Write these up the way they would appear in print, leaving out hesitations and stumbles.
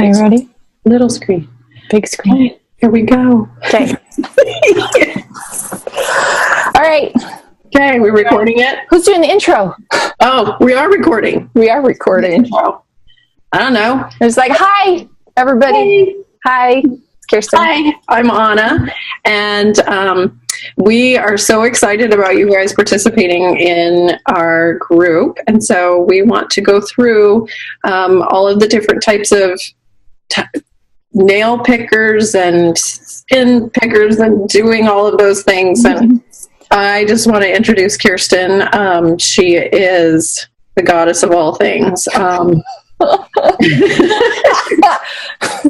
Are you ready? Little screen. Big screen. Okay, here we go. Okay. All right. Okay, we're recording it. Who's doing the intro? Oh, we are recording. We are recording. I don't know. It's like, hi, everybody. Hey. Hi, Kirsten. Hi, I'm Anna, and we are so excited about you guys participating in our group. And so we want to go through all of the different types of nail pickers and skin pickers and doing all of those things. And I just want to introduce Kirsten. She is the goddess of all things.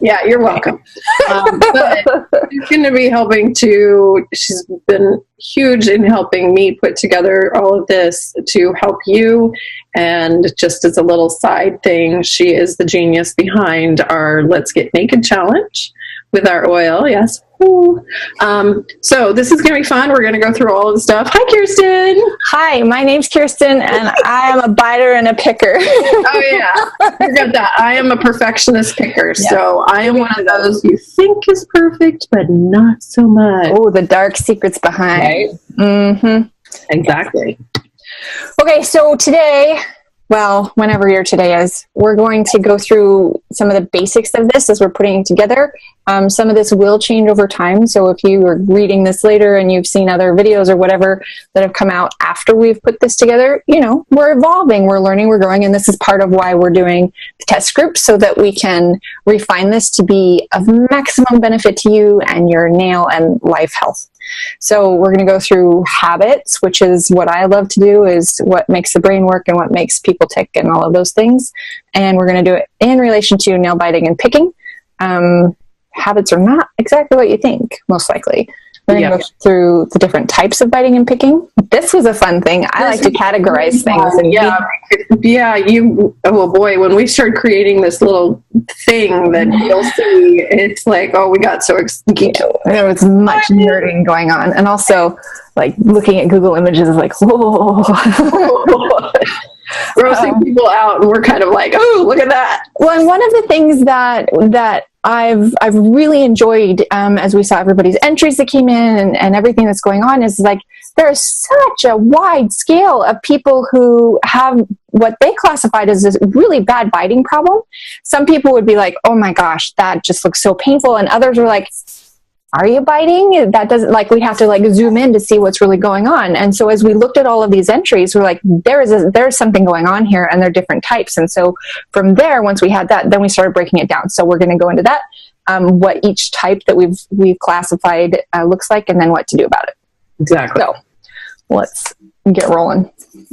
Yeah, you're welcome. But she's going to be she's been huge in helping me put together all of this to help you. And just as a little side thing, she is the genius behind our Let's Get Naked challenge with our oil. Yes. So this is going to be fun. We're going to go through all of the stuff. Hi, Kirsten. Hi, my name's Kirsten, and I am a biter and a picker. Oh, yeah. You got that. I am a perfectionist picker. Yeah. So I am one of those you think is perfect, but not so much. Oh, the dark secrets behind. Right? Mm-hmm. Exactly. Okay, so today, well, whenever your today is, we're going to go through some of the basics of this as we're putting it together. Some of this will change over time. So if you are reading this later and you've seen other videos or whatever that have come out after we've put this together, we're evolving, we're learning, we're growing. And this is part of why we're doing the test group, so that we can refine this to be of maximum benefit to you and your nail and life health. So we're going to go through habits, which is what I love to do, is what makes the brain work and what makes people tick and all of those things. And we're going to do it in relation to nail biting and picking. Habits are not exactly what you think, most likely. We're going to go through the different types of biting and picking. This was a fun thing. I like to categorize things. And oh boy, when we started creating this little thing that you'll see, it's like, oh, we got so excited. There was much nerding going on. And also, like, looking at Google Images is like, whoa. Grossing people out, and we're kind of like, oh, look at that. Well, and one of the things that I've really enjoyed as we saw everybody's entries that came in and everything that's going on is like there's such a wide scale of people who have what they classified as this really bad biting problem. Some people would be like, oh my gosh, that just looks so painful. And others were like, are you biting? That doesn't, like, we have to like zoom in to see what's really going on. And so as we looked at all of these entries, we're like, there's something going on here, and they're different types. And so from there, once we had that, then we started breaking it down. So we're going to go into that, what each type that we've classified looks like, and then what to do about it. Exactly. So let's get rolling.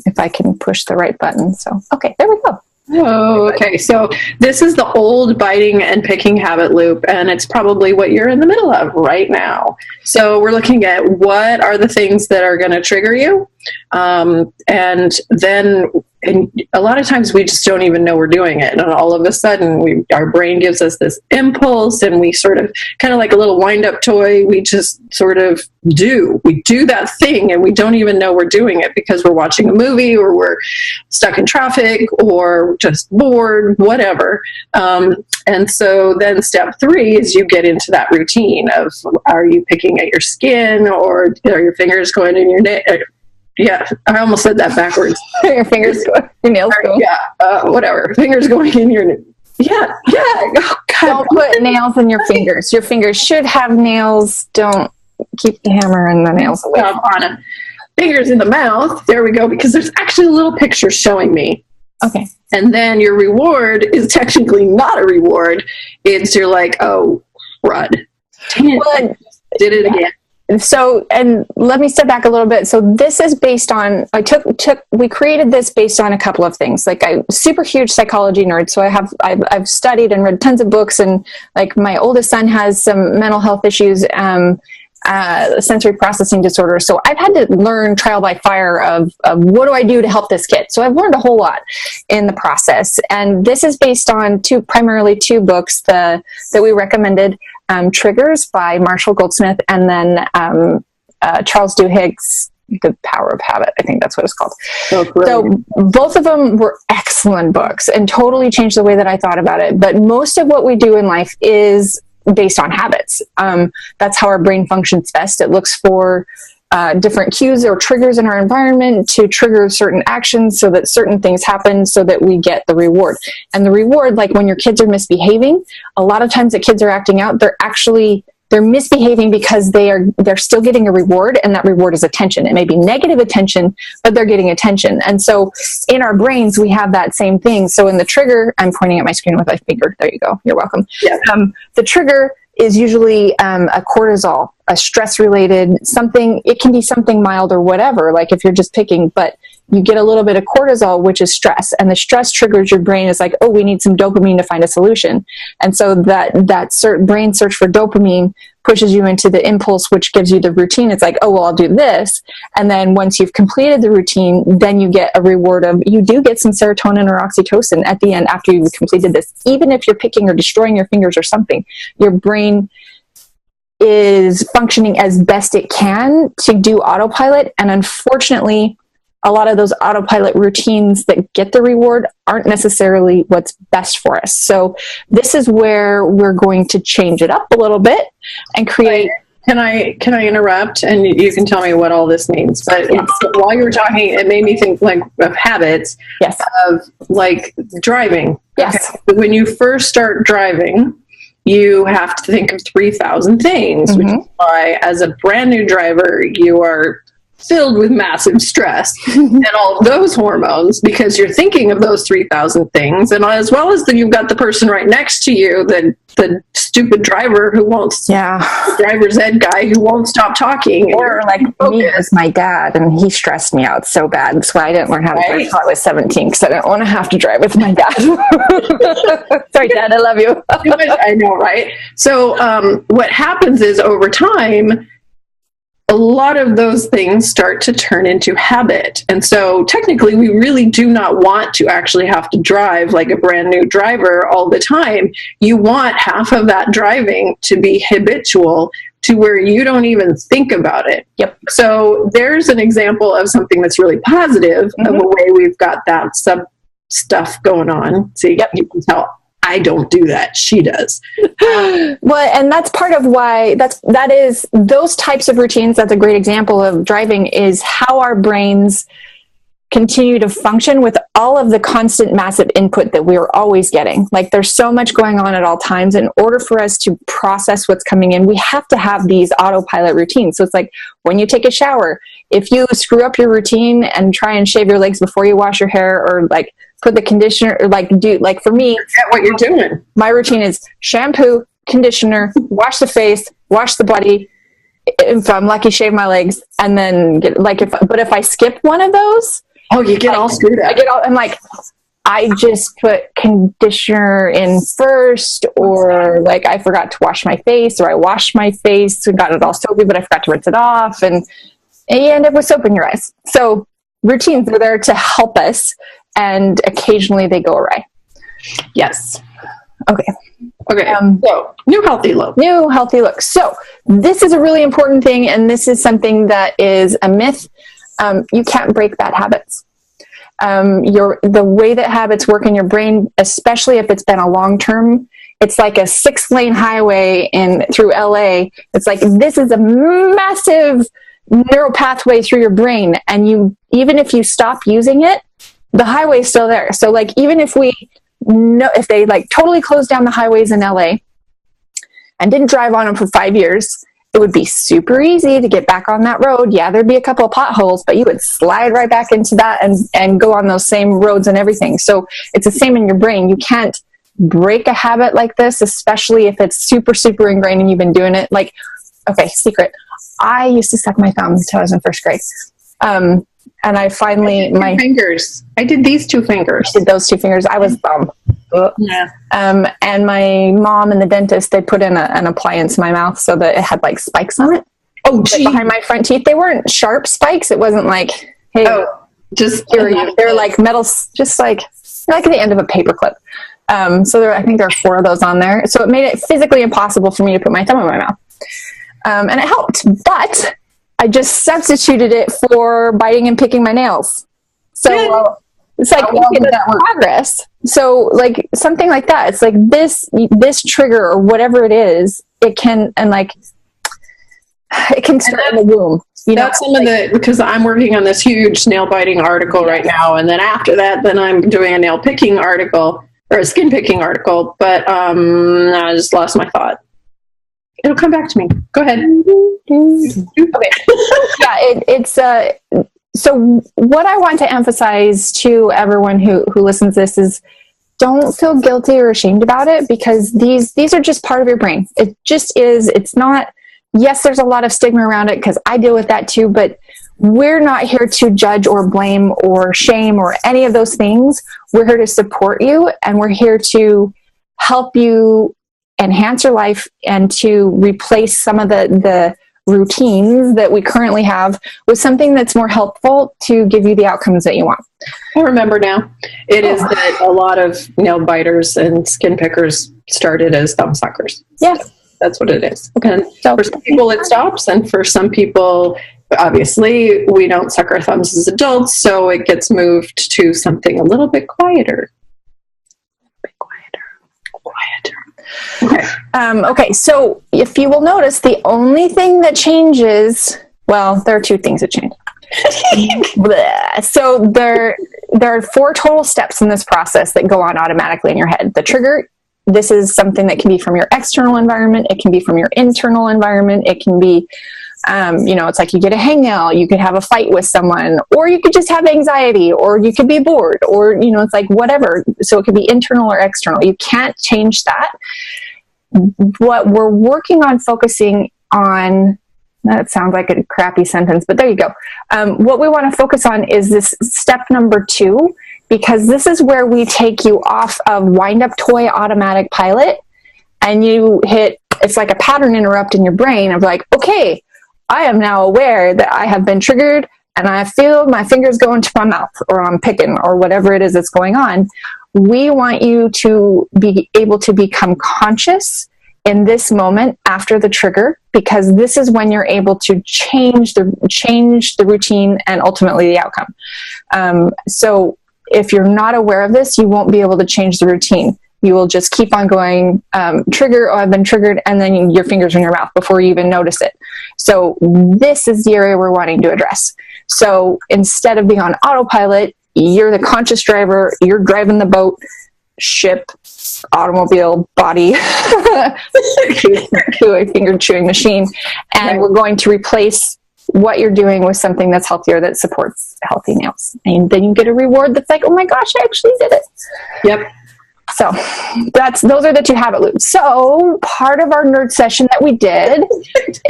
If I can push the right button. So, okay, there we go. Oh, okay. So this is the old biting and picking habit loop, and it's probably what you're in the middle of right now. So we're looking at what are the things that are going to trigger you. And then a lot of times we just don't even know we're doing it. And all of a sudden our brain gives us this impulse, and we sort of kind of like a little wind up toy. We just sort of do that thing, and we don't even know we're doing it because we're watching a movie, or we're stuck in traffic, or just bored, whatever. And so then step 3 is you get into that routine of, are you picking at your skin, or are your fingers going in your nail? Yeah, I almost said that backwards. Your fingers go, your nails go. Yeah, whatever. Fingers going in your... Yeah. Oh, God. Don't put nails in your fingers. Your fingers should have nails. Don't keep the hammer and the nails away. Anna. Fingers in the mouth. There we go, because there's actually a little picture showing me. Okay. And then your reward is technically not a reward. It's you're like, oh, crud. Dang it. Well, did it again. So, and let me step back a little bit. So this is based on, we created this based on a couple of things. Like, I'm super huge psychology nerd. So I've studied and read tons of books, and like my oldest son has some mental health issues, sensory processing disorder. So I've had to learn trial by fire of what do I do to help this kid? So I've learned a whole lot in the process. And this is based on primarily two books that we recommended. Triggers by Marshall Goldsmith, and then Charles Duhigg's The Power of Habit. I think that's what it's called. Oh, so both of them were excellent books and totally changed the way that I thought about it. But most of what we do in life is based on habits. That's how our brain functions best. It looks for different cues or triggers in our environment to trigger certain actions so that certain things happen so that we get the reward. And the reward, like when your kids are misbehaving, a lot of times the kids are acting out, they're misbehaving because they're still getting a reward, and that reward is attention. It may be negative attention, but they're getting attention. And so in our brains, we have that same thing. So in the trigger, I'm pointing at my screen with my finger. There you go. You're welcome. Yeah. The trigger is usually a cortisol, a stress-related something. It can be something mild or whatever, like if you're just picking, but you get a little bit of cortisol, which is stress. And the stress triggers your brain. Is like, oh, we need some dopamine to find a solution. And so that brain search for dopamine pushes you into the impulse, which gives you the routine. It's like, oh, well, I'll do this. And then once you've completed the routine, then you get a reward you do get some serotonin or oxytocin at the end after you've completed this. Even if you're picking or destroying your fingers or something, your brain is functioning as best it can to do autopilot. And unfortunately, a lot of those autopilot routines that get the reward aren't necessarily what's best for us. So this is where we're going to change it up a little bit and create. Can I interrupt? And you can tell me what all this means. But while you were talking, it made me think like of habits. Yes. Of like driving. Yes. Okay. When you first start driving, you have to think of 3,000 things, which is why as a brand new driver, you are filled with massive stress and all of those hormones because you're thinking of those 3,000 things. And as well as you've got the person right next to you, the stupid driver who won't, the driver's ed guy who won't stop talking. Or like me as my dad, and he stressed me out so bad. That's why I didn't learn how to drive until I was 17, because I didn't want to have to drive with my dad. Sorry, Dad, I love you. I know, right? So what happens is over time, a lot of those things start to turn into habit. And so technically we really do not want to actually have to drive like a brand new driver all the time. You want half of that driving to be habitual to where you don't even think about it. Yep. So there's an example of something that's really positive of a way we've got that stuff going on. See, you can tell I don't do that. She does. Well, and that's part of why that is those types of routines. That's a great example of driving, is how our brains continue to function with all of the constant massive input that we're always getting. Like there's so much going on at all times. In order for us to process what's coming in, we have to have these autopilot routines. So it's like when you take a shower, if you screw up your routine and try and shave your legs before you wash your hair, or like put the conditioner, or like for me, forget what you're doing. My routine is shampoo, conditioner, wash the face, wash the body. If I'm lucky, shave my legs, and then if I skip one of those, you get all screwed up. I'm like, I just put conditioner in first, or like I forgot to wash my face, or I washed my face and got it all soapy, but I forgot to rinse it off, and you end up with soap in your eyes. So routines are there to help us, and occasionally they go awry. Yes. Okay. So new healthy look. So this is a really important thing, and this is something that is a myth. You can't break bad habits. The way that habits work in your brain, especially if it's been a long term, it's like a 6-lane highway through LA. It's like, this is a massive neural pathway through your brain. And even if you stop using it, the highway is still there. So like, even if they like totally closed down the highways in LA and didn't drive on them for 5 years, it would be super easy to get back on that road. Yeah, there'd be a couple of potholes, but you would slide right back into that and go on those same roads and everything. So it's the same in your brain. You can't break a habit like this, especially if it's super, super ingrained and you've been doing it. Like, okay, secret. I used to suck my thumb until I was in first grade. And I finally, fingers. I did these 2 fingers. I did those 2 fingers. I was bum. Yeah. And my mom and the dentist, they put in an appliance in my mouth so that it had like spikes on it. Oh, gee. Behind my front teeth. They weren't sharp spikes. It wasn't like, hey, just they're like metal, just like at the end of a paper clip. So I think there are 4 of those on there. So it made it physically impossible for me to put my thumb in my mouth. And it helped. But I just substituted it for biting and picking my nails. So it's like progress. So like something like that. It's like this trigger or whatever it is, it can start in the womb. That's some of the, because I'm working on this huge nail biting article right now. And then after that, then I'm doing a nail picking article or a skin picking article. But I just lost my thought. It'll come back to me. Go ahead. Okay. It's so what I want to emphasize to everyone who listens to this is don't feel guilty or ashamed about it, because these are just part of your brain. It just is. It's not, yes, there's a lot of stigma around it because I deal with that too, but we're not here to judge or blame or shame or any of those things. We're here to support you, and we're here to help you enhance your life and to replace some of the routines that we currently have with something that's more helpful to give you the outcomes that you want. I remember now. It is that a lot of nail biters and skin pickers started as thumb suckers. Yeah. That's what it is. Okay. And for some people it stops, and for some people, obviously, we don't suck our thumbs as adults, so it gets moved to something a little bit quieter. Okay, so if you will notice, the only thing that changes, well, there are two things that change. So there are 4 total steps in this process that go on automatically in your head. The trigger, this is something that can be from your external environment. It can be from your internal environment. It can be, it's like you get a hangnail, you could have a fight with someone, or you could just have anxiety, or you could be bored, or, it's like whatever. So it could be internal or external. You can't change that. What we're working on focusing on, that sounds like a crappy sentence, but there you go. What we want to focus on is this step number 2, because this is where we take you off of wind up toy automatic pilot, and you hit, it's like a pattern interrupt in your brain of like, okay, I am now aware that I have been triggered and I feel my fingers go into my mouth, or I'm picking, or whatever it is that's going on. We want you to be able to become conscious in this moment after the trigger, because this is when you're able to change the routine and ultimately the outcome. So if you're not aware of this, you won't be able to change the routine. You will just keep on going, trigger, I've been triggered, and then your fingers in your mouth before you even notice it. So this is the area we're wanting to address. So instead of being on autopilot, you're the conscious driver, you're driving the boat, ship, automobile, body, to a finger chewing machine. And we're going to replace what you're doing with something that's healthier, that supports healthy nails. And then you get a reward that's like, oh my gosh, I actually did it. Yep. So those are the 2 habit loops. So part of our nerd session that we did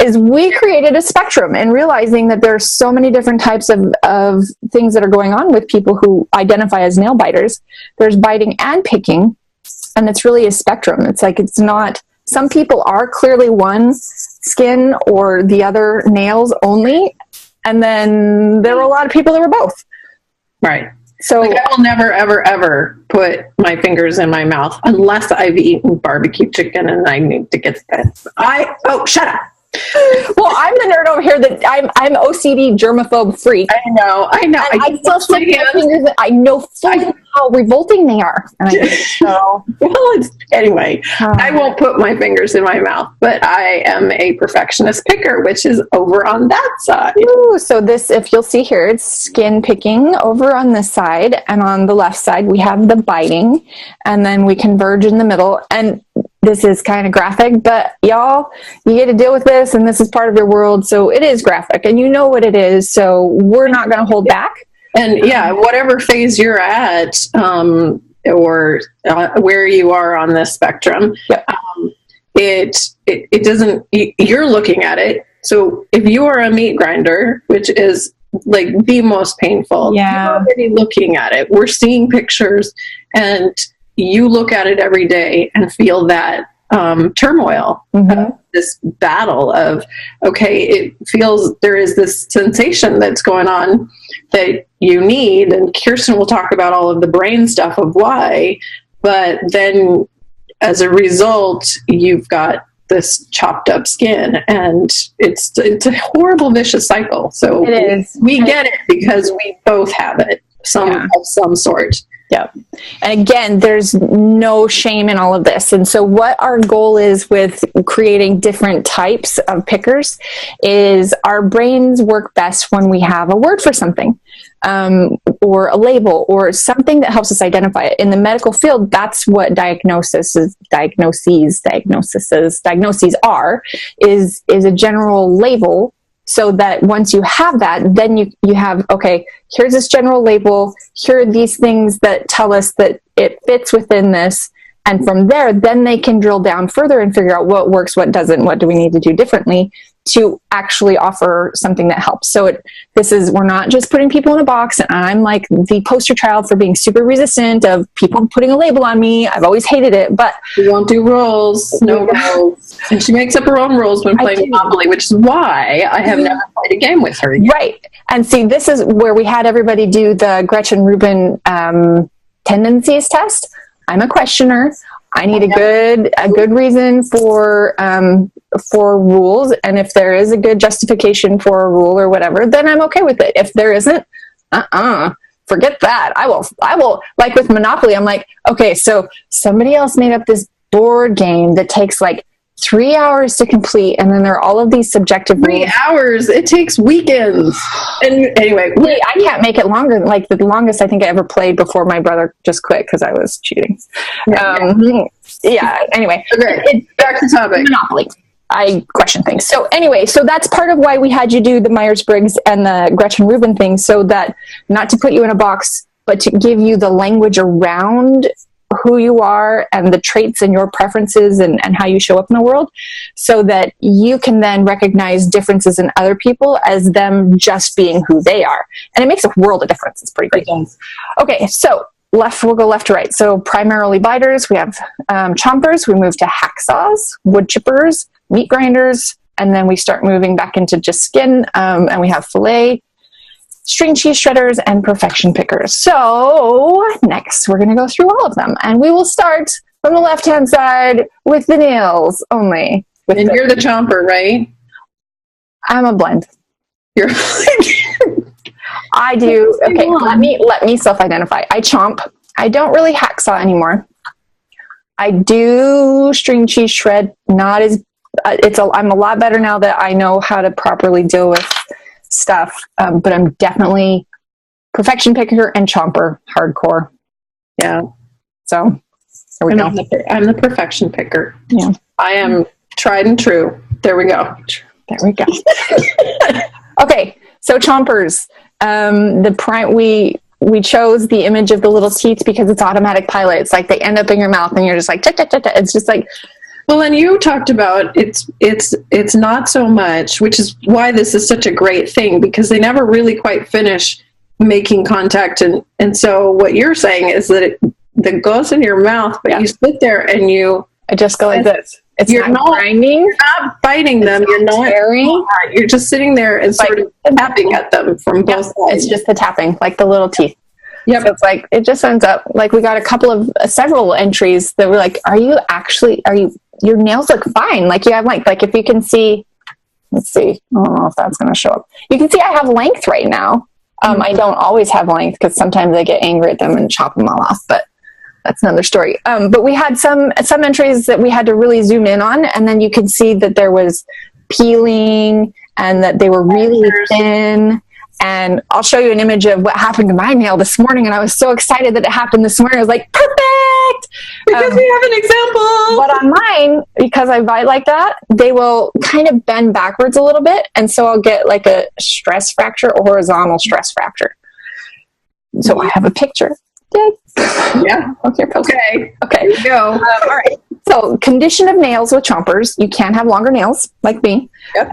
is we created a spectrum, and realizing that there are so many different types of things that are going on with people who identify as nail biters. There's biting and picking, and it's really a spectrum. It's like, it's not, some people are clearly one skin or the other nails only. And then there were a lot of people that were both. Right. So I will never, ever, ever put my fingers in my mouth unless I've eaten barbecue chicken and I need to get that. Shut up. Well, I'm the nerd over here that I'm OCD germaphobe freak. I know. I still stick my fingers. I know fully how revolting they are. Anyway, I won't put my fingers in my mouth, but I am a perfectionist picker, which is over on that side. Ooh, so this, if you'll see here, it's skin picking over on this side, and on the left side we have the biting, and then we converge in the middle. And this is kind of graphic, but y'all, you get to deal with this, and this is part of your world, so it is graphic, and you know what it is, so we're not going to hold back. And whatever phase you're at, or where you are on this spectrum, it doesn't, you're looking at it. So if you are a meat grinder, which is like the most painful, you're already looking at it. We're seeing pictures, and you look at it every day and feel that turmoil, this battle of, okay, it feels there is this sensation that's going on that you need. And Kirsten will talk about all of the brain stuff of why, but then as a result, you've got this chopped up skin, and it's a horrible vicious cycle. So It is. we get it because we both have it of some sort. Yeah. And again, there's no shame in all of this. And so what our goal is with creating different types of pickers is our brains work best when we have a word for something, or a label or something that helps us identify it. In the medical field, that's what diagnoses are, is a general label. So that once you have that, then you have, okay, here's this general label. Here are these things that tell us that it fits within this. And from there, then they can drill down further and figure out what works, what doesn't, what do we need to do differently to actually offer something that helps. So we're not just putting people in a box, and I'm like the poster child for being super resistant of people putting a label on me. I've always hated it, but we won't do rules, no rules. And she makes up her own rules when playing Monopoly, which is why I have never played a game with her yet. Right. And see, this is where we had everybody do the Gretchen Rubin tendencies test. I'm a questioner. I need a good reason for rules, and if there is a good justification for a rule or whatever, then I'm okay with it. If there isn't, forget that. I will, like with Monopoly, I'm like, okay, so somebody else made up this board game that takes like 3 hours to complete, and then there are all of these subjective rules. 3 hours? It takes weekends. And anyway, I can't make it longer. Like the longest I think I ever played before my brother just quit because I was cheating. Anyway. Okay, back to topic. Monopoly. I question things. So anyway, so that's part of why we had you do the Myers-Briggs and the Gretchen Rubin thing, so that not to put you in a box, but to give you the language around who you are and the traits and your preferences and how you show up in the world, so that you can then recognize differences in other people as them just being who they are. And it makes a world of difference. It's pretty great. Okay, so we'll go left to right. So primarily biters, we have chompers, we move to hacksaws, wood chippers, meat grinders, and then we start moving back into just skin, and we have fillet, string cheese shredders, and perfection pickers. So next we're going to go through all of them, and we will start from the left-hand side with the nails only. And you're the chomper, right? I'm a blend. You're I do. Okay, let me self-identify. I chomp. I don't really hacksaw anymore. I do string cheese shred. Not as I'm a lot better now that I know how to properly deal with stuff. But I'm definitely perfection picker and chomper hardcore. Yeah. So there we go. I'm the perfection picker. Yeah. I am tried and true. There we go. There we go. Okay. So chompers. We chose the image of the little teeth because it's automatic pilot. It's like they end up in your mouth and you're just like, it's just like, well, and you talked about it's not so much, which is why this is such a great thing, because they never really quite finish making contact. And so what you're saying is that it goes in your mouth, but you sit there and I just go like this. You're not grinding. You're not biting them. You're not tearing. You're just sitting there and sort of tapping at them from both sides. It's just the tapping, like the little teeth. Yep. So it's like, it just ends up like we got several entries that were like, your nails look fine. Like you have like if you can see, let's see, I don't know if that's going to show up. You can see I have length right now. I don't always have length because sometimes I get angry at them and chop them all off, but that's another story. But we had some entries that we had to really zoom in on, and then you can see that there was peeling and that they were really thin. And I'll show you an image of what happened to my nail this morning, and I was so excited that it happened this morning. I was like, perfect! Because we have an example! But on mine, because I bite like that, they will kind of bend backwards a little bit, and so I'll get like a stress fracture, a horizontal stress fracture. So I have a picture. Yay. Yeah. Okay. There you go. All right. So condition of nails with chompers. You can have longer nails, like me. Yep.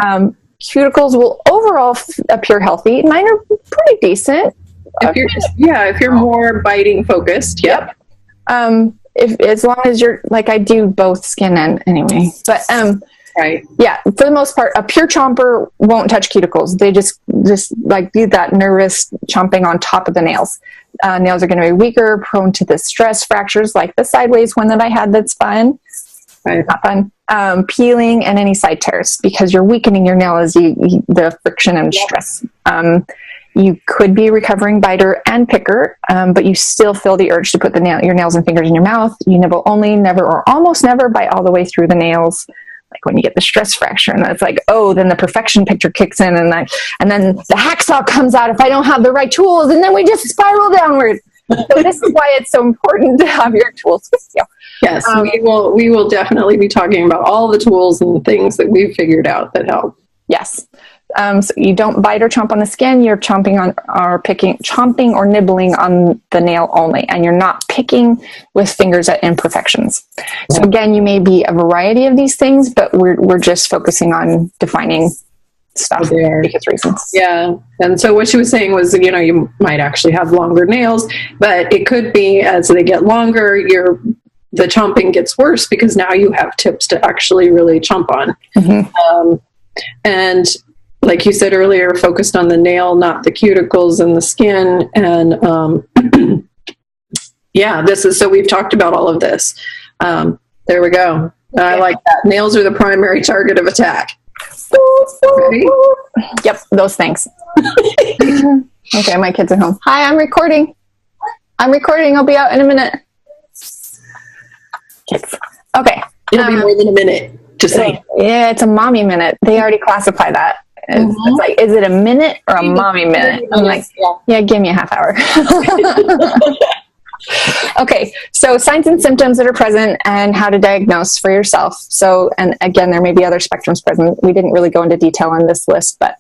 Cuticles will overall appear healthy. Mine are pretty decent. If you're more biting focused. Yep. As long as you're like, I do both skin and anyway, but right. Yeah, for the most part, a pure chomper won't touch cuticles. They just like do that nervous chomping on top of the nails. Nails are going to be weaker, prone to the stress fractures, like the sideways one that I had. That's fun. Right. Not fun. peeling, and any side tears, because you're weakening your nail as the friction and stress. You could be a recovering biter and picker, but you still feel the urge to put your nails and fingers in your mouth. You nibble only, never, or almost never bite all the way through the nails. Like when you get the stress fracture, and it's like, oh, then the perfection picture kicks in, and then the hacksaw comes out if I don't have the right tools, and then we just spiral downward. So this is why it's so important to have your tools with you. Yes, we will definitely be talking about all the tools and the things that we've figured out that help. Yes. So you don't bite or chomp on the skin. You're chomping or nibbling on the nail only, and you're not picking with fingers at imperfections. So again, you may be a variety of these things, but we're just focusing on defining stuff because reasons. Yeah. And so what she was saying was, you might actually have longer nails, but it could be as they get longer, the chomping gets worse because now you have tips to actually really chomp on. Mm-hmm. And like you said earlier, focused on the nail, not the cuticles and the skin. And so we've talked about all of this. There we go. I like that. Nails are the primary target of attack. Ready? Yep, those things. Okay, my kids are home. Hi, I'm recording. I'll be out in a minute. Kids. Okay. It'll be more than a minute, just saying. Yeah, it's a mommy minute. They already classify that. It's like, is it a minute or a mommy minute? I'm like, yeah, give me a half hour. Okay, so signs and symptoms that are present and how to diagnose for yourself. So, and again, there may be other spectrums present. We didn't really go into detail on this list, but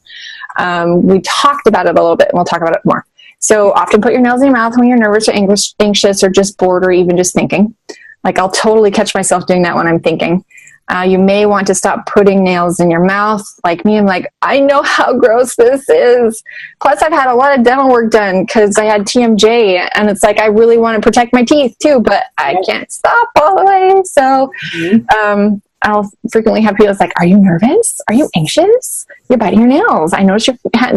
we talked about it a little bit, and we'll talk about it more. So often put your nails in your mouth when you're nervous or anxious or just bored or even just thinking. Like, I'll totally catch myself doing that when I'm thinking. You may want to stop putting nails in your mouth. Like me, I'm like, I know how gross this is. Plus, I've had a lot of dental work done because I had TMJ, and it's like, I really want to protect my teeth too, but I can't stop all the way. So I'll frequently have people like, are you nervous? Are you anxious? You're biting your nails. I notice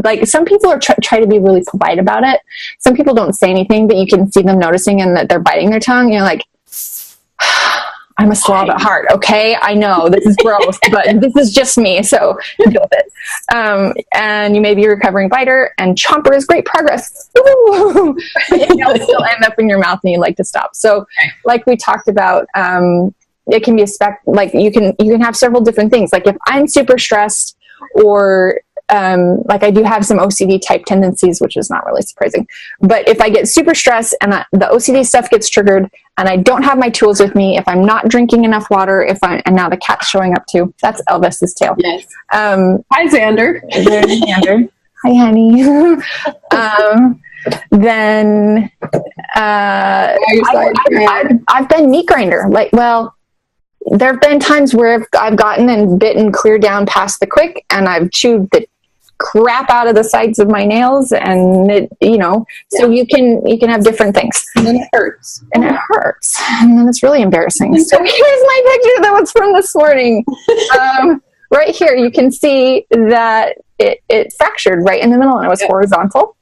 like, some people are try to be really polite about it. Some people don't say anything, but you can see them noticing and that they're biting their tongue. You're like, I'm a slob at heart. Okay. I know this is gross, but this is just me. So deal with it. And you may be a recovering biter, and chomper is great progress. You'll still end up in your mouth and you like to stop. So like we talked about, it can be like you can have several different things. Like if I'm super stressed, or like I do have some OCD type tendencies, which is not really surprising. But if I get super stressed and the OCD stuff gets triggered and I don't have my tools with me, if I'm not drinking enough water, and now the cat's showing up too. That's Elvis's tail. Yes. Hi, Xander. There's Xander. Hi, honey. Then I've been meat grinder. There have been times where I've gotten and bitten clear down past the quick, and I've chewed the crap out of the sides of my nails, and so you can have different things. And then it hurts. And then it's really embarrassing. So here's my picture that was from this morning. Right here, you can see that it fractured right in the middle, and it was horizontal.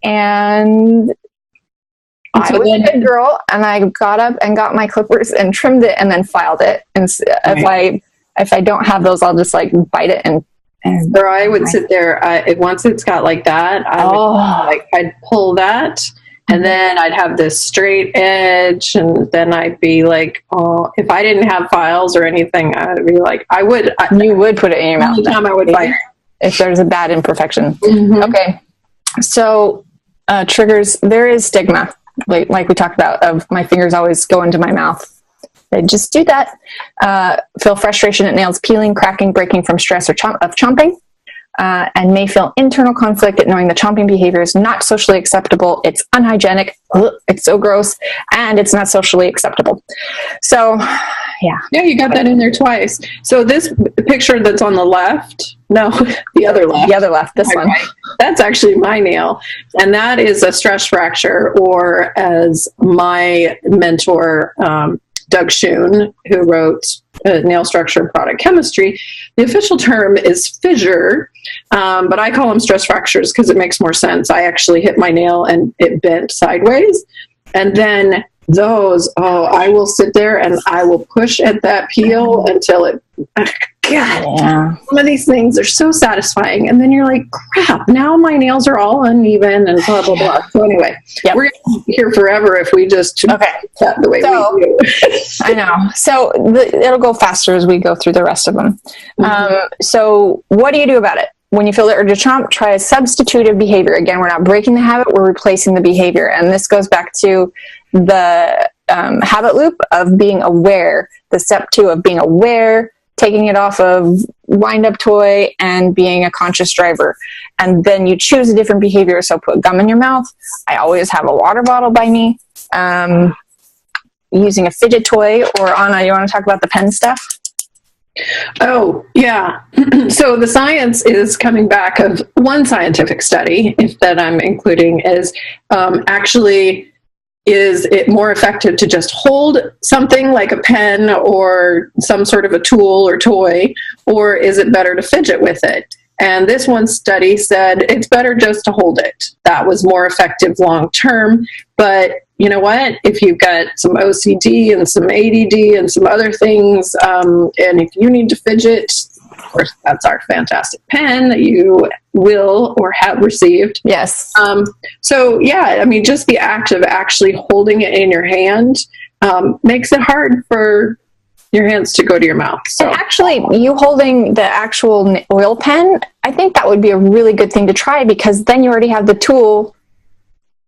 And I was a good girl, and I got up and got my clippers and trimmed it and then filed it. And if I don't have those, I'll just like bite it and or I would sit there. Once it's got like that, I'd pull that, and then I'd have this straight edge, and then I'd be like, oh, if I didn't have files or anything, I'd be like, you would put it in your mouth. The time I would bite if there's a bad imperfection. Mm-hmm. Okay, so triggers. There is stigma, like we talked about, of my fingers always go into my mouth. They just do that. Feel frustration at nails peeling, cracking, breaking from stress or of chomping, and may feel internal conflict at knowing the chomping behavior is not socially acceptable. It's unhygienic. It's so gross, and it's not socially acceptable. So, yeah. Yeah, you got that in there twice. So this picture that's on the left, no, the other left, this one. Right. That's actually my nail, and that is a stress fracture, or as my mentor, Doug Schoon, who wrote Nail Structure and Product Chemistry, the official term is fissure, but I call them stress fractures because it makes more sense. I actually hit my nail and it bent sideways, and then Those, I will sit there and I will push at that peel until it, God, Yeah. some of these things are so satisfying. And then you're like, crap, now my nails are all uneven and blah, blah, blah. So anyway, we're going to be here forever if we just that the way we do. I know. So it'll go faster as we go through the rest of them. So what do you do about it? When you feel the urge to chomp, try a substitutive behavior. Again, we're not breaking the habit, we're replacing the behavior. And this goes back to the habit loop of being aware, the step 2 of being aware, taking it off of wind-up toy, and being a conscious driver. And then you choose a different behavior. So put gum in your mouth. I always have a water bottle by me. Using a fidget toy. Or Anna, you want to talk about the pen stuff? Oh, yeah. So the science is coming back of one scientific study that I'm including is actually, is it more effective to just hold something like a pen or some sort of a tool or toy, or is it better to fidget with it? And this one study said it's better just to hold it. That was more effective long term. But you know what? If you've got some OCD and some ADD and some other things, and if you need to fidget, of course, that's our fantastic pen that you will or have received. Yes. So, yeah, I mean, just the act of actually holding it in your hand makes it hard for your hands to go to your mouth. So. And actually, you holding the actual oil pen, I think that would be a really good thing to try, because then you already have the tool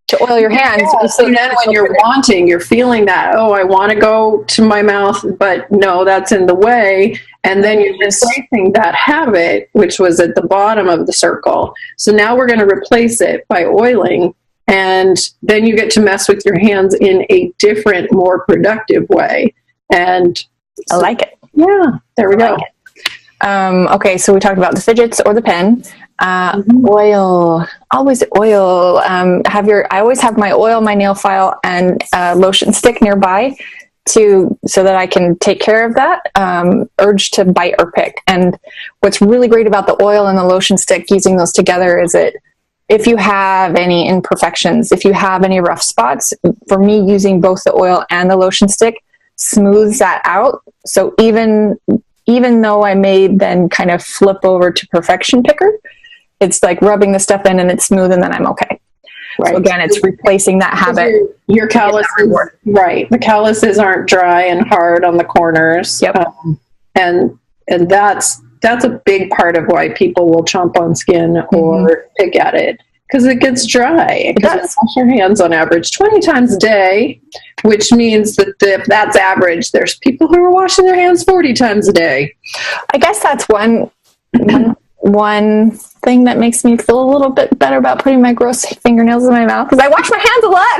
to oil your hands. Yeah, so then when you're feeling that, I want to go to my mouth, but no, that's in the way. And then you're replacing that habit, which was at the bottom of the circle. So now we're going to replace it by oiling. And then you get to mess with your hands in a different, more productive way. And I like it. Yeah, there we go. Okay, so we talked about the fidgets or the pen. Oil, always oil. I always have my oil, my nail file, and lotion stick nearby so that I can take care of that urge to bite or pick. And what's really great about the oil and the lotion stick, using those together, is that if you have any imperfections, if you have any rough spots, for me, using both the oil and the lotion stick smooths that out. So even though I may then kind of flip over to perfection picker, it's like rubbing the stuff in and it's smooth, and then I'm okay. Right. So again, it's replacing that habit. Your calluses, right? The calluses aren't dry and hard on the corners. Yep. And that's a big part of why people will chomp on skin or pick at it, because it gets dry. It does. Wash your hands on average 20 times a day, which means that if that's average, there's people who are washing their hands 40 times a day. I guess that's one thing that makes me feel a little bit better about putting my gross fingernails in my mouth, because I wash my hands a lot.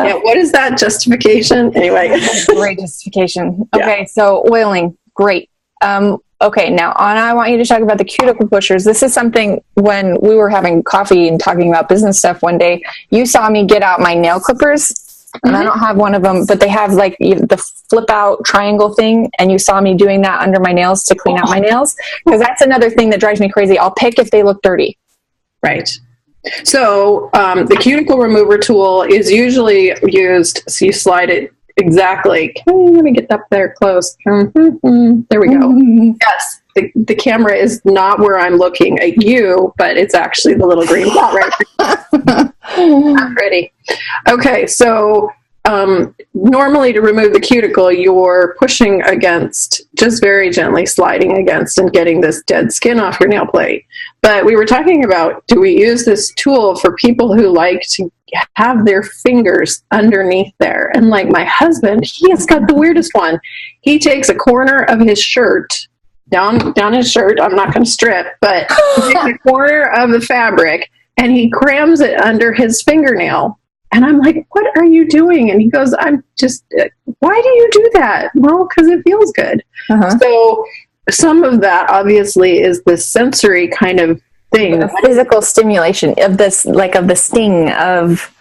Yeah, what is that justification? Anyway. Great justification. Okay, so oiling, great. Okay, now Anna, I want you to talk about the cuticle pushers. This is something, when we were having coffee and talking about business stuff one day, you saw me get out my nail clippers. And I don't have one of them, but they have like the flip out triangle thing. And you saw me doing that under my nails to clean out my nails. Because that's another thing that drives me crazy. I'll pick if they look dirty. Right. So the cuticle remover tool is usually used, so you slide it exactly. Let me get up there close. There we go. Yes. The camera is not where I'm looking at you, but it's actually the little green dot right there. I'm ready. Okay, so normally to remove the cuticle, you're pushing against, just very gently sliding against and getting this dead skin off your nail plate. But we were talking about, do we use this tool for people who like to have their fingers underneath there? And like my husband, he has got the weirdest one. He takes a corner of his shirt, down his shirt, I'm not going to strip, but he takes a corner of the fabric and he crams it under his fingernail. And I'm like, what are you doing? And he goes, I'm just, why do you do that? Well, because it feels good. So some of that obviously is the sensory kind of thing. The physical stimulation of this, like of the sting of,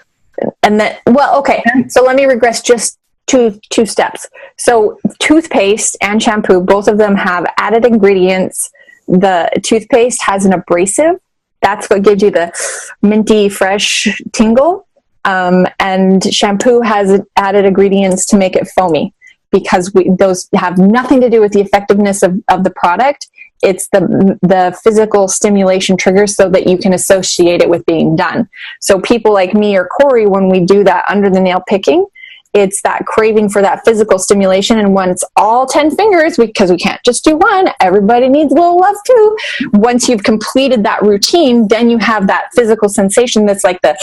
and that, well, okay. So let me regress just two steps. So toothpaste and shampoo, both of them have added ingredients. The toothpaste has an abrasive. That's what gives you the minty, fresh tingle. And shampoo has added ingredients to make it foamy, because those have nothing to do with the effectiveness of the product. It's the physical stimulation triggers so that you can associate it with being done. So people like me or Corey, when we do that under the nail picking, it's that craving for that physical stimulation. And once all 10 fingers, because we can't just do one, everybody needs a little love too. Once you've completed that routine, then you have that physical sensation that's like the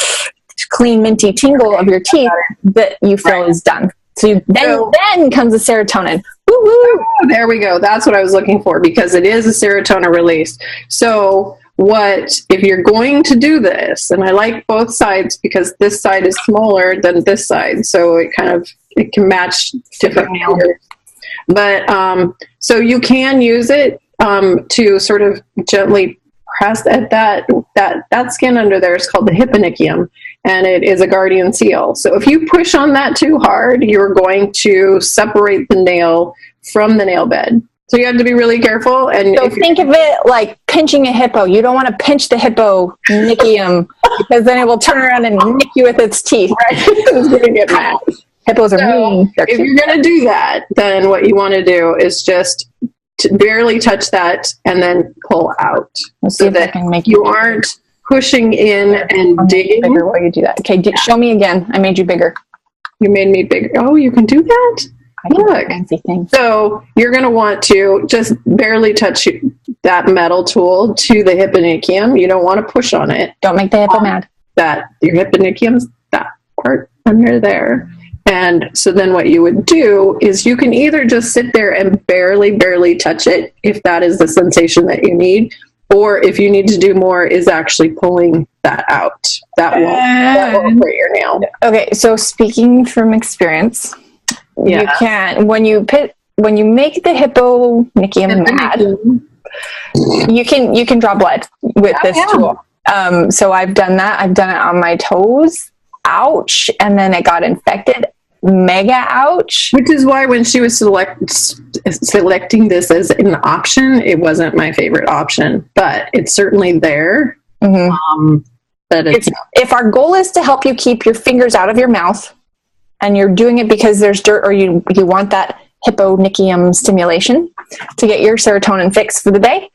clean, minty tingle of your teeth that you feel is done. So then comes the serotonin. Woo woo! Oh, there we go. That's what I was looking for, because it is a serotonin release. So if you're going to do this, and I like both sides because this side is smaller than this side, so it can match different fingers. But so you can use it to sort of gently press at that skin under there is called the hyponychium, and it is a guardian seal. So if you push on that too hard, you're going to separate the nail from the nail bed. So you have to be really careful. And so think of it like pinching a hippo. You don't want to pinch the hyponychium because then it will turn around and nick you with its teeth. Right? It's going to get mad. Hippos are mean. If you're going to do that, then what you want to do is just to barely touch that and then pull out, so that you aren't pushing in and digging. Bigger while you do that. Okay, show me again. I made you bigger. You made me bigger. Oh, you can do that? Look. Fancy thing. So you're going to want to just barely touch that metal tool to the hyponychium. You don't want to push on it. Don't make the hippo mad. Your hyponychium's that part under there. And so then what you would do is you can either just sit there and barely touch it if that is the sensation that you need, or if you need to do more is actually pulling that out. That won't hurt your nail. Okay, so speaking from experience, you can when you make the hyponychium mad, you can draw blood with this tool. So I've done that. I've done it on my toes. Ouch. And then it got infected. Mega ouch. Which is why when she was selecting this as an option, it wasn't my favorite option, but it's certainly there. Mm-hmm. If our goal is to help you keep your fingers out of your mouth, and you're doing it because there's dirt, or you want that hyponychium stimulation to get your serotonin fix for the day,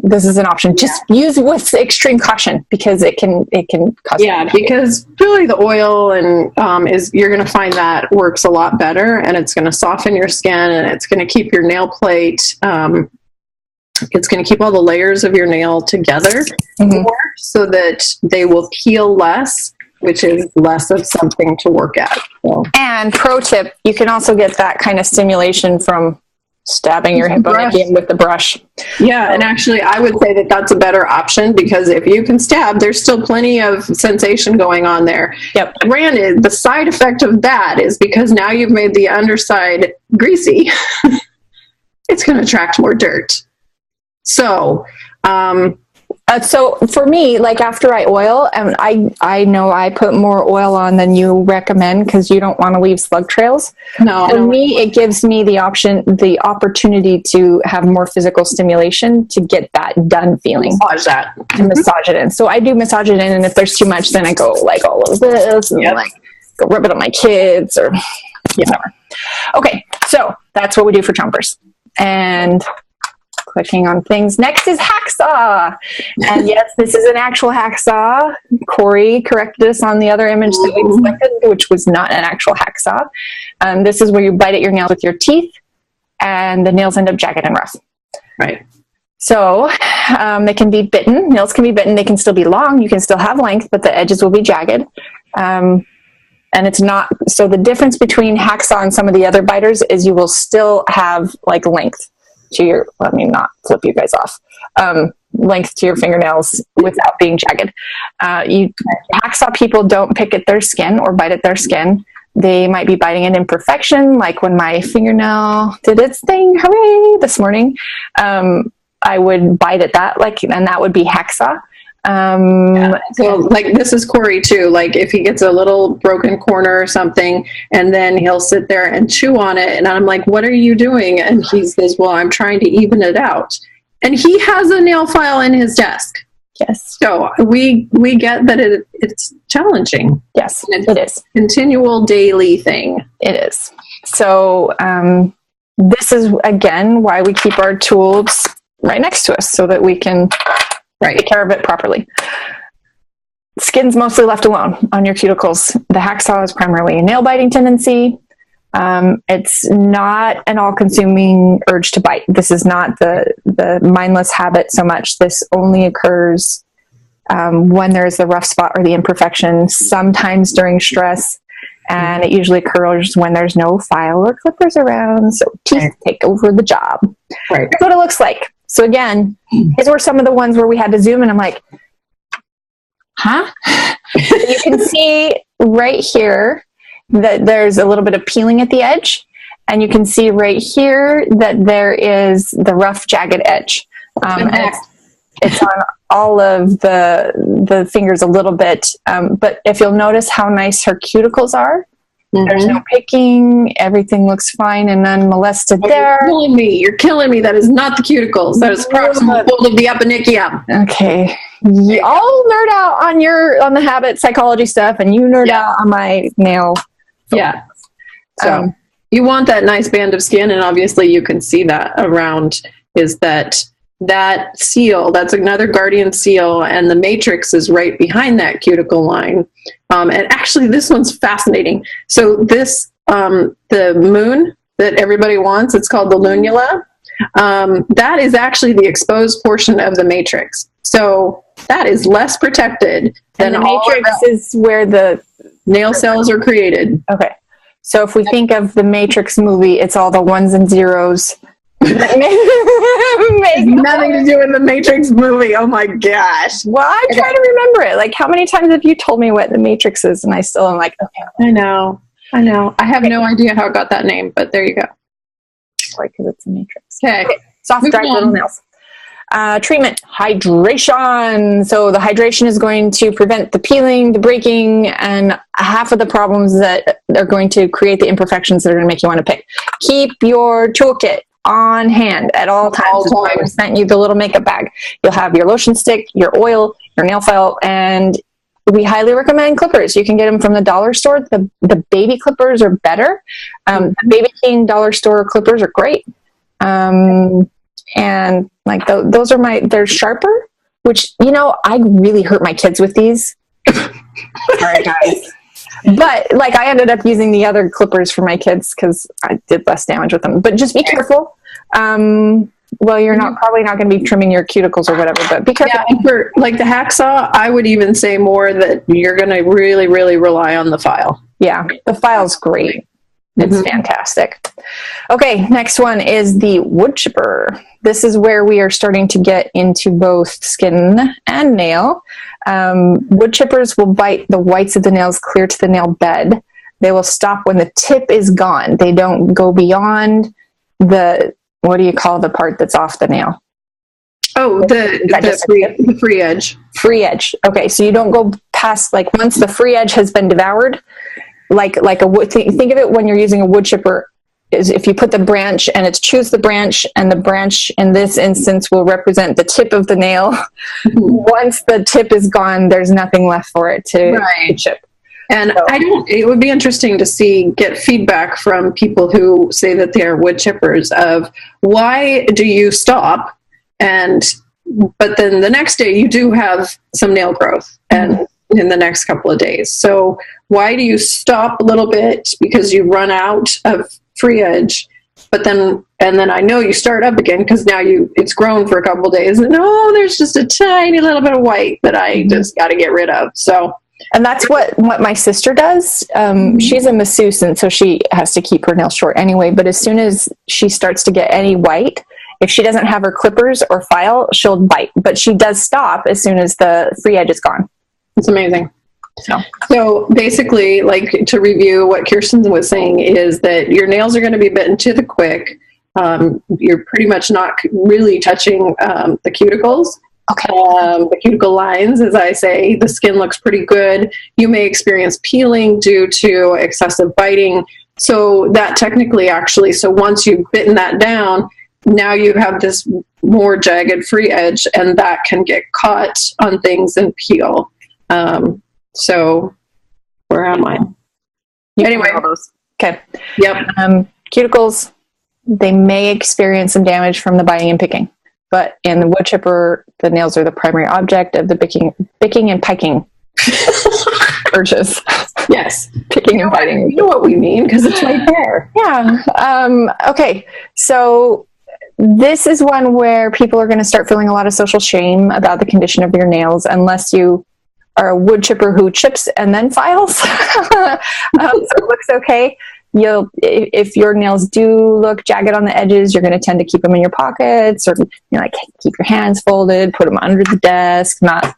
this is an option. Just use with extreme caution, because it can cause because really the oil and you're going to find that works a lot better, and it's going to soften your skin, and it's going to keep your nail plate it's going to keep all the layers of your nail together more, so that they will peel less, which is less of something to work at. So. And pro tip, you can also get that kind of stimulation from stabbing your hyponychium with the brush. Yeah, and actually I would say that that's a better option, because if you can stab, there's still plenty of sensation going on there. Yep. Granted, the side effect of that is because now you've made the underside greasy, it's going to attract more dirt. So, so for me, like after I oil, and I know I put more oil on than you recommend, because you don't want to leave slug trails. No, for me, it gives me the opportunity to have more physical stimulation to get that done feeling. Massage it in. So I do massage it in, and if there's too much, then I go like all of this, and like go rub it on my kids or whatever. Okay, so that's what we do for chompers. And clicking on things. Next is hacksaw. And yes, this is an actual hacksaw. Corey corrected us on the other image that we selected, which was not an actual hacksaw. This is where you bite at your nails with your teeth, and the nails end up jagged and rough. Right. So they can be bitten. Nails can be bitten. They can still be long. You can still have length, but the edges will be jagged. And it's not, so the difference between hacksaw and some of the other biters is you will still have like length to your, let me not flip you guys off, length to your fingernails without being jagged. Hacksaw people don't pick at their skin or bite at their skin. They might be biting an imperfection, like when my fingernail did its thing, hooray, this morning. I would bite at that, and that would be hacksaw. So like this is Corey too, like if he gets a little broken corner or something, and then he'll sit there and chew on it, and I'm like, what are you doing? And he says, well, I'm trying to even it out. And he has a nail file in his desk. Yes. So we get that it's challenging. Yes, And it is. Continual daily thing. It is. So this is, again, why we keep our tools right next to us so that we can take care of it properly. Skin's mostly left alone on your cuticles. The hacksaw is primarily a nail biting tendency. It's not an all-consuming urge to bite. This is not the mindless habit so much. This only occurs when there's the rough spot or the imperfection, sometimes during stress, and it usually occurs when there's no file or clippers around, so teeth take over the job. Right. That's what it looks like. So again, these were some of the ones where we had to zoom, and I'm like, huh? You can see right here that there's a little bit of peeling at the edge, and you can see right here that there is the rough, jagged edge. And it's on all of the fingers a little bit, but if you'll notice how nice her cuticles are, there's no picking, everything looks fine and unmolested there. You're killing me. That is not the cuticles. That is proximal fold of the eponychium. Okay. I'll nerd out on the habit psychology stuff, and you nerd out on my nail. Yeah. So you want that nice band of skin, and obviously you can see that around is that seal. That's another guardian seal, and the matrix is right behind that cuticle line. And actually, this one's fascinating. So this, the moon that everybody wants, it's called the lunula. That is actually the exposed portion of the matrix. So that is less protected than the matrix is where the nail cells are created. Okay. So if we think of the Matrix movie, it's all the ones and zeros. Nothing to do with the Matrix movie. Oh my gosh. Well, I'm trying to remember it. Like, how many times have you told me what the Matrix is? And I still am like, okay. I know. I have no idea how it got that name, but there you go. Right, because it's a Matrix. Okay. Soft, dry little nails. Treatment, hydration. So the hydration is going to prevent the peeling, the breaking, and half of the problems that are going to create the imperfections that are going to make you want to pick. Keep your toolkit on hand at all times. That's why we sent you the little makeup bag. You'll have your lotion stick, your oil, your nail file, and we highly recommend clippers. You can get them from the dollar store. The baby clippers are better. The Baby King dollar store clippers are great. And like those are they're sharper, which, I really hurt my kids with these. Sorry, guys. But like I ended up using the other clippers for my kids because I did less damage with them. But just be careful. Well, you're probably not going to be trimming your cuticles or whatever, but be careful. Yeah, for like the hacksaw, I would even say more that you're going to really, really rely on the file. Yeah, the file's great. It's fantastic. Okay, next one is the wood chipper. This is where we are starting to get into both skin and nail. Wood chippers will bite the whites of the nails clear to the nail bed. They will stop when the tip is gone. They don't go beyond what do you call the part that's off the nail? Oh, the free edge. Free edge. Okay, so you don't go past, like, once the free edge has been devoured, like a wood. Think of it when you're using a wood chipper. Is if you put the branch and choose the branch, and the branch in this instance will represent the tip of the nail. Once the tip is gone, there's nothing left for it to chip. And it would be interesting to get feedback from people who say that they're wood chippers of why do you stop? But then the next day you do have some nail growth and in the next couple of days. So why do you stop a little bit? Because you run out of free edge, and then I know you start up again because now it's grown for a couple of days, and there's just a tiny little bit of white that I just got to get rid of. So, and that's what my sister does. She's a masseuse, and so she has to keep her nails short anyway. But as soon as she starts to get any white, if she doesn't have her clippers or file, she'll bite. But she does stop as soon as the free edge is gone. It's amazing. So basically, like, to review what Kirsten was saying is that your nails are going to be bitten to the quick. You're pretty much not really touching the cuticles. Okay. The cuticle lines, as I say, the skin looks pretty good. You may experience peeling due to excessive biting. So that technically so once you've bitten that down, now you have this more jagged free edge, and that can get caught on things and peel. So where am I? Anyway. Okay. Yep. Cuticles, they may experience some damage from the biting and picking, but in the wood chipper, the nails are the primary object of the picking and piking urges. Yes. Picking and biting. You know what we mean, because it's right there. Yeah. Okay. So this is one where people are going to start feeling a lot of social shame about the condition of your nails, unless you are a wood chipper who chips and then files. So it looks okay. If your nails do look jagged on the edges, you're going to tend to keep them in your pockets, or like keep your hands folded, put them under the desk, not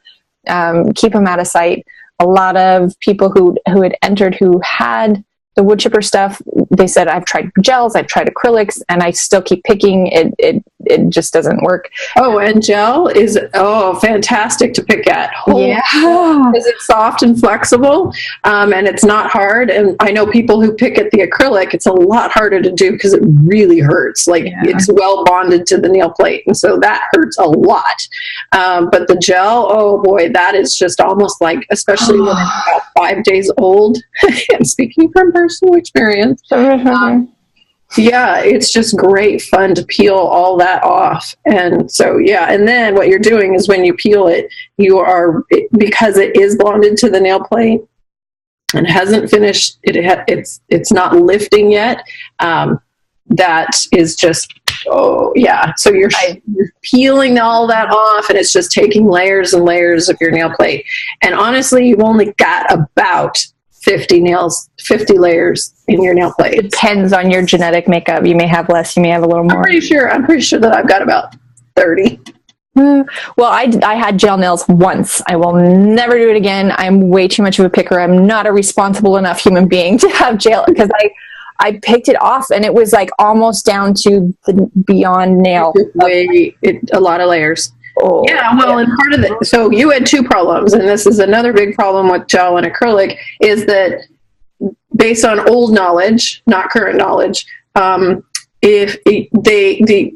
keep them out of sight. A lot of people who had entered who had the wood chipper stuff, they said, I've tried gels, I've tried acrylics, and I still keep picking. It just doesn't work. Oh, and gel is fantastic to pick at. Yeah, because it's soft and flexible, and it's not hard. And I know people who pick at the acrylic, it's a lot harder to do because it really hurts. Like it's well bonded to the nail plate, and so that hurts a lot. But the gel, oh boy, that is just almost like, especially when it's about 5 days old. I'm speaking from personal experience. Yeah, it's just great fun to peel all that off. And so, yeah, and then what you're doing is when you peel it, because it is bonded to the nail plate and hasn't finished, it's not lifting yet. That is just, so you're peeling all that off, and it's just taking layers and layers of your nail plate. And honestly, you've only got about 50 layers in your nail plate. It depends on your genetic makeup. You may have less, you may have a little more. I'm pretty sure that I've got about 30. Well, I had gel nails once. I will never do it again. I'm way too much of a picker. I'm not a responsible enough human being to have gel, because I picked it off and it was like almost down to the beyond nail. A lot of layers. Oh, yeah, well, and part of it, so you had two problems, and this is another big problem with gel and acrylic, is that based on old knowledge, not current knowledge, if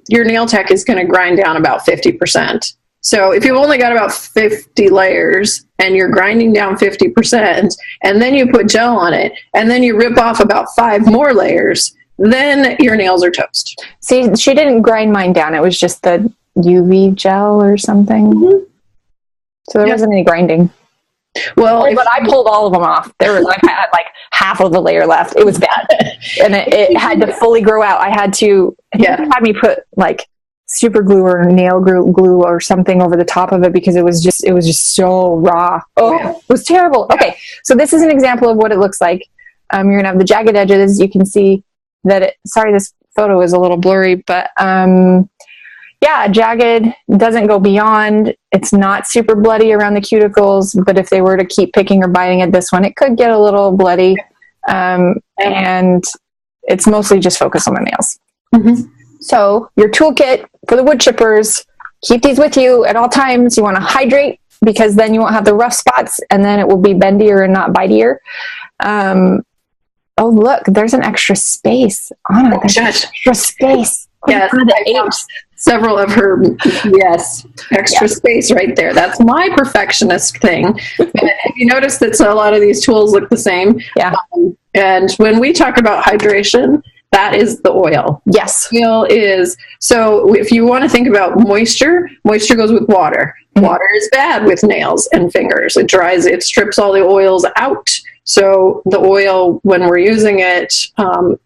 your nail tech is going to grind down about 50%. So if you've only got about 50 layers and you're grinding down 50%, and then you put gel on it, and then you rip off about 5 more layers, then your nails are toast. See, she didn't grind mine down. It was just the UV gel or something. Mm-hmm. So there wasn't any grinding. Well, but I pulled all of them off. I had like half of the layer left. It was bad. And it had to fully grow out. I had to, had me put like super glue or nail glue or something over the top of it, because it was just so raw. It was terrible. Yeah. Okay. So this is an example of what it looks like. You're going to have the jagged edges. You can see that sorry, this photo is a little blurry, but, jagged, doesn't go beyond. It's not super bloody around the cuticles, but if they were to keep picking or biting at this one, it could get a little bloody. And it's mostly just focused on the nails. Mm-hmm. So your toolkit for the wood chippers, keep these with you at all times. You want to hydrate, because then you won't have the rough spots, and then it will be bendier and not bitier. Oh, look, there's an extra space on it. There's extra space. Yes, several of her, extra space right there. That's my perfectionist thing. But have you noticed that a lot of these tools look the same? Yeah. And when we talk about hydration, that is the oil. Yes. Oil is, so if you want to think about moisture goes with water. Mm-hmm. Water is bad with nails and fingers. It dries, it strips all the oils out. So the oil, when we're using it,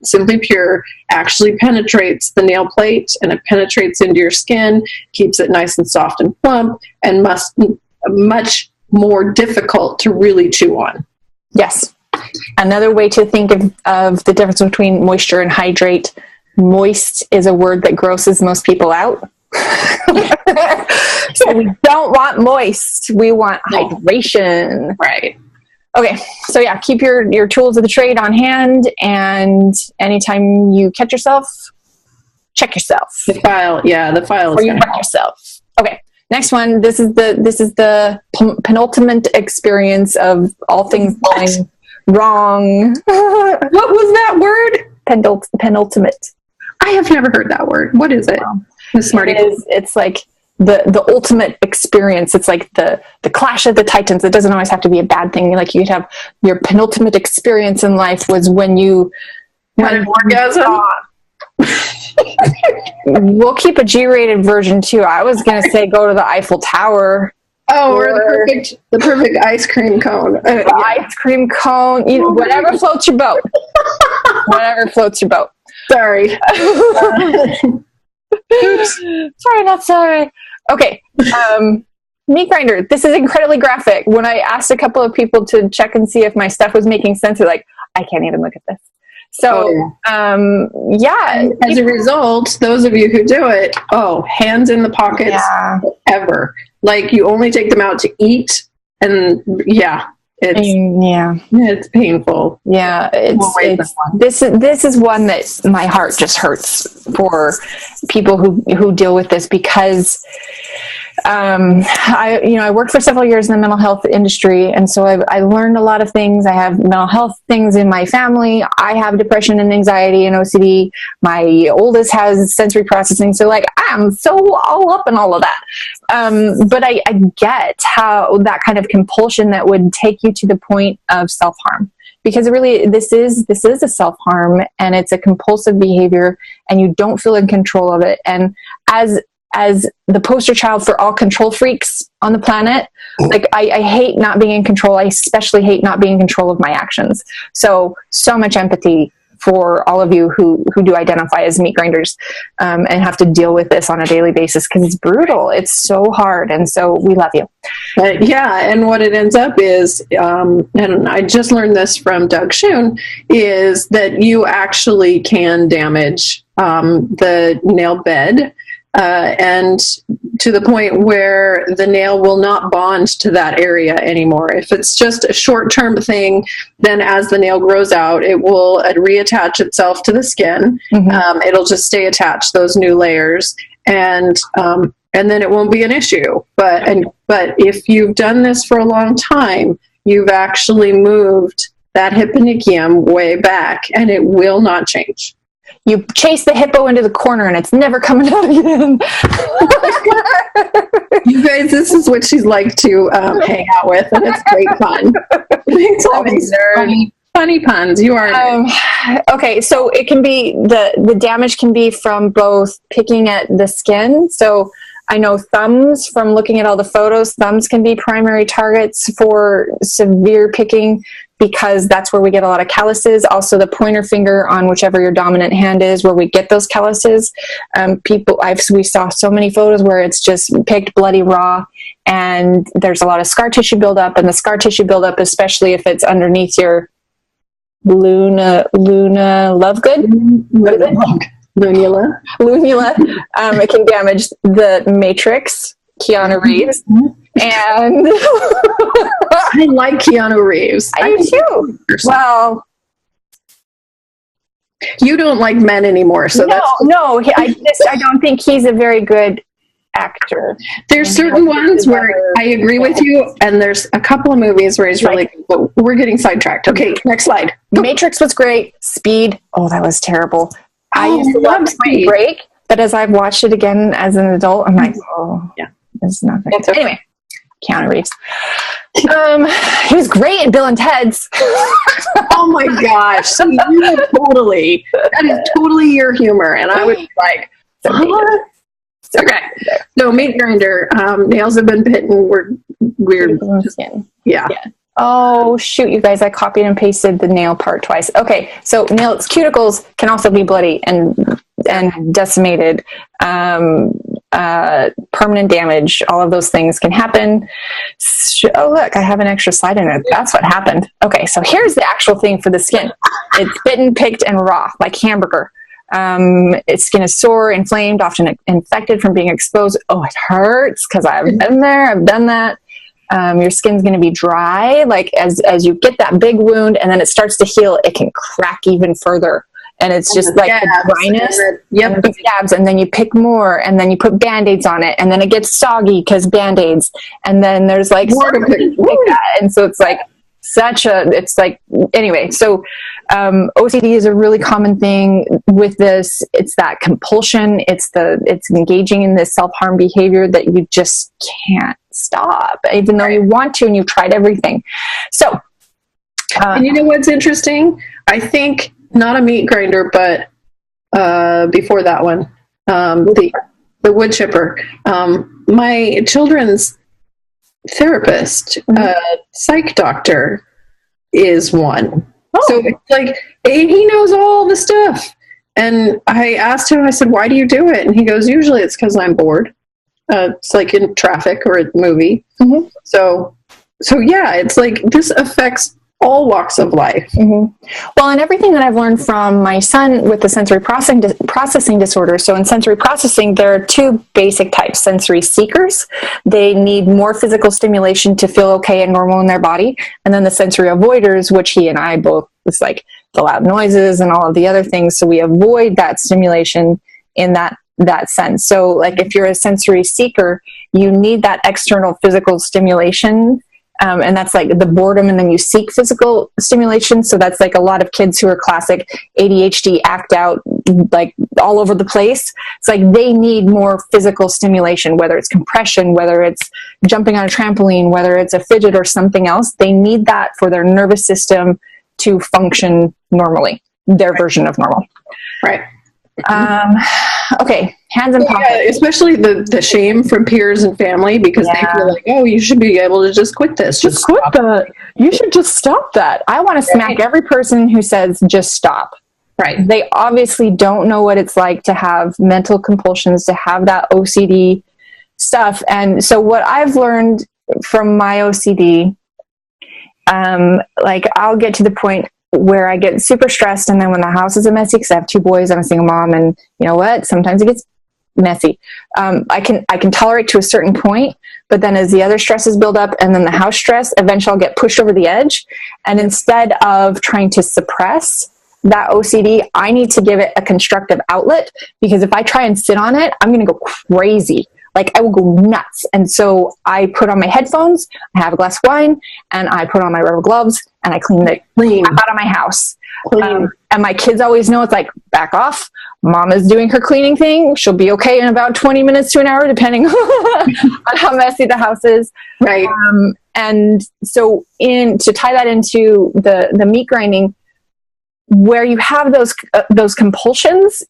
Simply Pure, actually penetrates the nail plate, and it penetrates into your skin, keeps it nice and soft and plump, and much more difficult to really chew on. Yes. Another way to think of the difference between moisture and hydrate, moist is a word that grosses most people out. So we don't want moist. We want hydration. Right. Okay, so keep your tools of the trade on hand, and anytime you catch yourself, check yourself. The file or you wreck yourself. Okay, next one. This is the penultimate experience of all things going wrong. What was that word? Penultimate. I have never heard that word. What is it? Miss Smarty. It's like the ultimate experience. It's like the clash of the titans. It doesn't always have to be a bad thing. Like you could have your penultimate experience in life was when you had an orgasm. We'll keep a G-rated version too. I was gonna say go to the Eiffel Tower. Oh, or the perfect ice cream cone. Ice cream cone. Whatever floats your boat. Whatever floats your boat. Sorry. Sorry, not sorry. Okay. Meat grinder. This is incredibly graphic. When I asked a couple of people to check and see if my stuff was making sense, they're like, I can't even look at this. So, yeah. As a result, those of you who do it, hands in the pockets forever. Like you only take them out to eat, and it's painful. Yeah, this is one that my heart just hurts for people who deal with this, because I worked for several years in the mental health industry, and so I learned a lot of things. I have mental health things in my family. I have depression and anxiety and OCD. My oldest has sensory processing, so like I'm so all up in all of that. But I get how that kind of compulsion that would take you to the point of self-harm, because really this is a self-harm, and it's a compulsive behavior, and you don't feel in control of it. And as the poster child for all control freaks on the planet, like I hate not being in control. I especially hate not being in control of my actions. So much empathy for all of you who do identify as meat grinders, and have to deal with this on a daily basis, because it's brutal. It's so hard. And so we love you. And what it ends up is, and I just learned this from Doug Schoon, is that you actually can damage the nail bed, and to the point where the nail will not bond to that area anymore. If it's just a short-term thing, then as the nail grows out, it will reattach itself to the skin. Mm-hmm. It'll just stay attached, those new layers, and then it won't be an issue. But if you've done this for a long time, you've actually moved that hyponychium way back, and it will not change. You chase the hippo into the corner and it's never coming out again. You guys, this is what she's like to hang out with, and it's great fun. It's all these funny puns. You are okay. So it can be the damage can be from both picking at the skin. So I know thumbs, from looking at all the photos, thumbs can be primary targets for severe picking, because that's where we get a lot of calluses. Also the pointer finger on whichever your dominant hand is, where we get those calluses. We saw so many photos where it's just picked bloody raw, and there's a lot of scar tissue buildup, and the scar tissue buildup, especially if it's underneath your Luna Lovegood? Lunula. It can damage the Matrix, Keanu Reeves. And I like Keanu Reeves. I do too. Well, you don't like men anymore, so I don't think he's a very good actor. There's certain ones where I agree with you, and there's a couple of movies where he's really good, but we're getting sidetracked. Okay, next slide. Matrix was great. Speed, that was terrible. I used to love Point Break, but as I've watched it again as an adult, I'm like, it's not good. Okay. Anyway, Keanu Reeves. He was great in Bill and Ted's. Oh my gosh. So that is totally your humor. And I was like, okay. So meat grinder, nails have been bitten. We're weird. Yeah. Oh shoot, you guys, I copied and pasted the nail part twice. Okay, so nails, cuticles can also be bloody and decimated. Permanent damage, all of those things can happen. Look, I have an extra slide in it. That's what happened. Okay, so here's the actual thing for the skin. It's bitten, picked, and raw, like hamburger. Its skin is sore, inflamed, often infected from being exposed. Oh, it hurts, because I've been there, I've done that. Your skin's going to be dry. Like as you get that big wound and then it starts to heal, it can crack even further. And it's just like the dryness, and the scabs, and then you pick more, and then you put Band-Aids on it, and then it gets soggy because Band-Aids, and then there's like more to pick that. And so it's like it's like, anyway, so OCD is a really common thing with this. It's that compulsion. It's engaging in this self-harm behavior that you just can't stop, even though you want to, and you've tried everything. So, and you know what's interesting? I think not a meat grinder, but before that one, the wood chipper. My children's therapist, psych doctor, is one. Oh. So it's like, he knows all the stuff. And I asked him, I said, why do you do it? And he goes, usually it's because I'm bored. It's like in traffic or a movie. Mm-hmm. So yeah, it's like this affects all walks of life. Mm-hmm. Well, and everything that I've learned from my son with the sensory processing disorder. So in sensory processing, there are two basic types: sensory seekers. They need more physical stimulation to feel okay and normal in their body. And then the sensory avoiders, which he and I both, it's like the loud noises and all of the other things. So we avoid that stimulation in that sense. So like if you're a sensory seeker, you need that external physical stimulation. And that's like the boredom, and then you seek physical stimulation. So that's like a lot of kids who are classic ADHD, act out like all over the place. It's like they need more physical stimulation, whether it's compression, whether it's jumping on a trampoline, whether it's a fidget or something else. They need that for their nervous system to function normally, their version of normal. Right. Okay, hands in pockets. Yeah, especially the shame from peers and family, because they feel like, oh, you should be able to just quit this. Just quit that. You should just stop that. I want to smack every person who says just stop. Right. They obviously don't know what it's like to have mental compulsions, to have that OCD stuff. And so what I've learned from my OCD, like I'll get to the point where I get super stressed, and then when the house is a messy, because I have two boys, I'm a single mom, and you know what? Sometimes it gets messy. I can tolerate to a certain point, but then as the other stresses build up, and then the house stress, eventually I'll get pushed over the edge. And instead of trying to suppress that OCD, I need to give it a constructive outlet, because if I try and sit on it, I'm going to go crazy. Like I will go nuts. And so I put on my headphones, I have a glass of wine, and I put on my rubber gloves, and I clean out of my house. And my kids always know, it's like, back off. Mama's doing her cleaning thing. She'll be okay in about 20 minutes to an hour, depending on how messy the house is. Right. And so to tie that into the meat grinding, where you have those compulsions,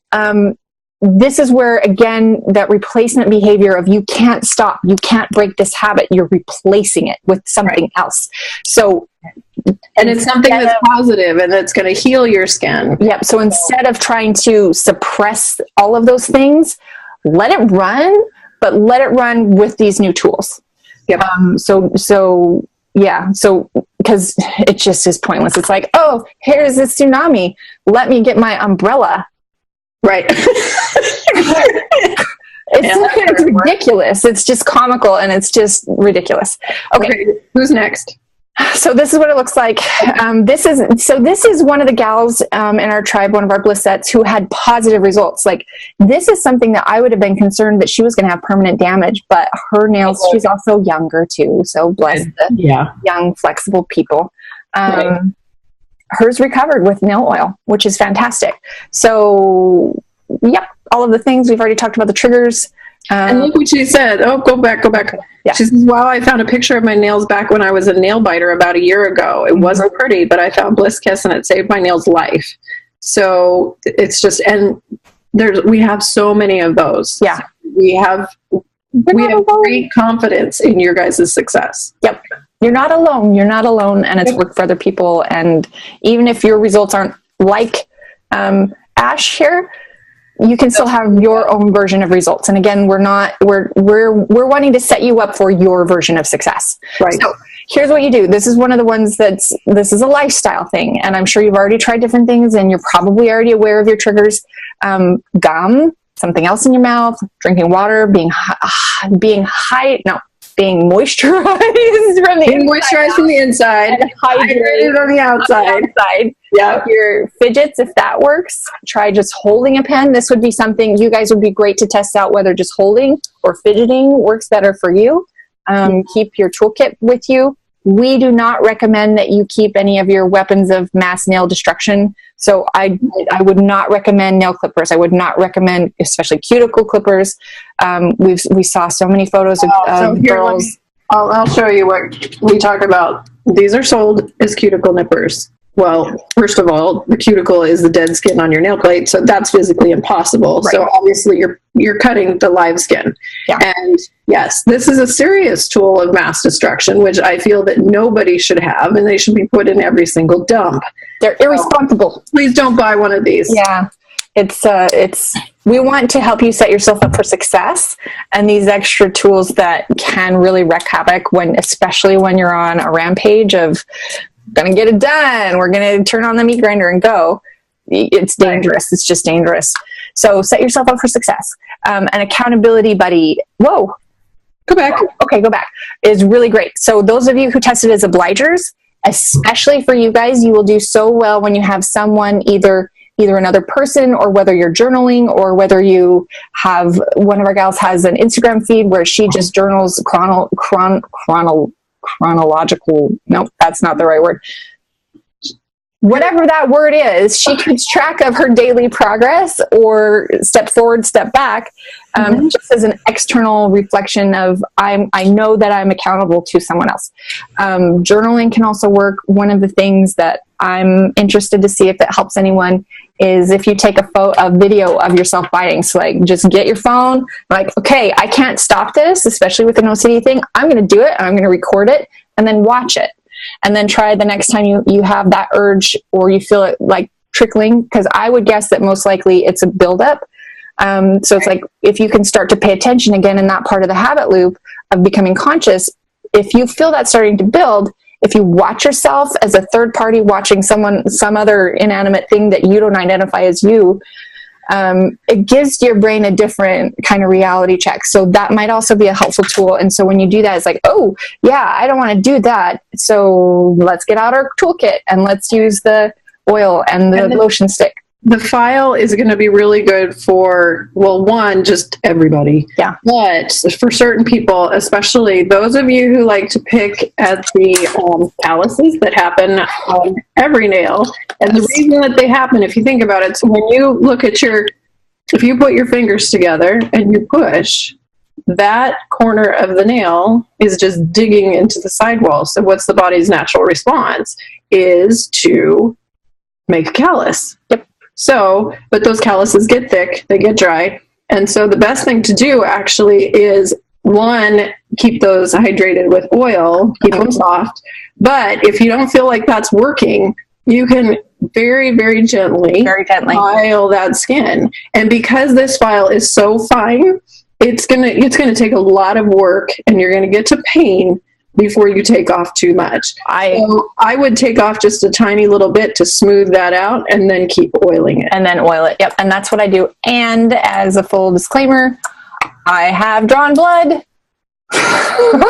this is where, again, that replacement behavior of you can't stop, you can't break this habit, you're replacing it with something else. So, and it's something that's positive and that's going to heal your skin. Yep. So instead of trying to suppress all of those things, let it run, but let it run with these new tools. Yep. So because it just is pointless. It's like, oh, here's this tsunami. Let me get my umbrella. Right. It's ridiculous. It's just comical, and it's just ridiculous. Okay. Who's next? So this is what it looks like. This is one of the gals in our tribe, one of our Blissettes, who had positive results. Like, this is something that I would have been concerned that she was going to have permanent damage, but her nails, she's also younger too. So bless the young, flexible people. Right. Hers recovered with nail oil, which is fantastic. So, yep, all of the things we've already talked about, the triggers. And look what she said. Oh, go back. Yeah. She says, wow, I found a picture of my nails back when I was a nail biter about a year ago. It wasn't pretty, but I found Bliss Kiss, and it saved my nails' life. So it's just, and we have so many of those. Yeah. We have great confidence in your guys' success. Yep. You're not alone, and it's worked for other people. And even if your results aren't like Ash here, you can still have your own version of results. And again, we're wanting to set you up for your version of success. Right. So here's what you do. This is one of the ones this is a lifestyle thing. And I'm sure you've already tried different things, and you're probably already aware of your triggers. Gum, something else in your mouth, drinking water, being moisturized from the inside, hydrated on the outside. Yeah. Your fidgets, if that works, try just holding a pen. This would be something you guys would be great to test out, whether just holding or fidgeting works better for you. Keep your toolkit with you. We do not recommend that you keep any of your weapons of mass nail destruction. So I would not recommend nail clippers. I would not recommend, especially cuticle clippers. We saw so many photos of girls. I'll show you what we talk about. These are sold as cuticle nippers. Well, first of all, the cuticle is the dead skin on your nail plate, so that's physically impossible. Right. So obviously you're cutting the live skin. Yeah. And yes, this is a serious tool of mass destruction, which I feel that nobody should have, and they should be put in every single dump. They're irresponsible. So, please don't buy one of these. Yeah. We want to help you set yourself up for success, and these extra tools that can really wreak havoc especially when you're on a rampage of gonna get it done, we're gonna turn on the meat grinder and go. It's dangerous. Right. It's just dangerous. So set yourself up for success. An accountability buddy. Whoa. Go back. Okay, go back. Is really great. So those of you who tested as obligers, especially for you guys, you will do so well when you have someone, either another person, or whether you're journaling, or whether you have, one of our gals has an Instagram feed where she just journals chronological, nope, that's not the right word. Whatever that word is, she keeps track of her daily progress, or step forward, step back, just as an external reflection of, I know that I'm accountable to someone else. Journaling can also work. One of the things that I'm interested to see if it helps anyone is if you take a video of yourself biting. So like, just get your phone, like, okay, I can't stop this, especially with an OCD thing. I'm going to do it, and I'm going to record it, and then watch it. And then try the next time you have that urge, or you feel it like trickling, because I would guess that most likely it's a buildup. So it's like, if you can start to pay attention again in that part of the habit loop of becoming conscious, if you feel that starting to build, if you watch yourself as a third party watching some other inanimate thing that you don't identify as you, it gives your brain a different kind of reality check. So that might also be a helpful tool. And so when you do that, it's like, oh yeah, I don't want to do that. So let's get out our toolkit and let's use the oil and the lotion stick. The file is going to be really good for, well, one, just everybody. Yeah. But for certain people, especially those of you who like to pick at the calluses that happen on every nail. And the reason that they happen, if you think about it, so when you look at if you put your fingers together and you push, that corner of the nail is just digging into the sidewall. So what's the body's natural response? Is to make a callus. Yep. So, but those calluses get thick, they get dry. And so the best thing to do actually is, one, keep those hydrated with oil, keep them soft. But if you don't feel like that's working, you can very, very gently file that skin. And because this file is so fine, it's gonna take a lot of work, and you're gonna get to pain before you take off too much. So I would take off just a tiny little bit to smooth that out, and then keep oiling it. And then oil it. Yep. And that's what I do. And as a full disclaimer, I have drawn blood from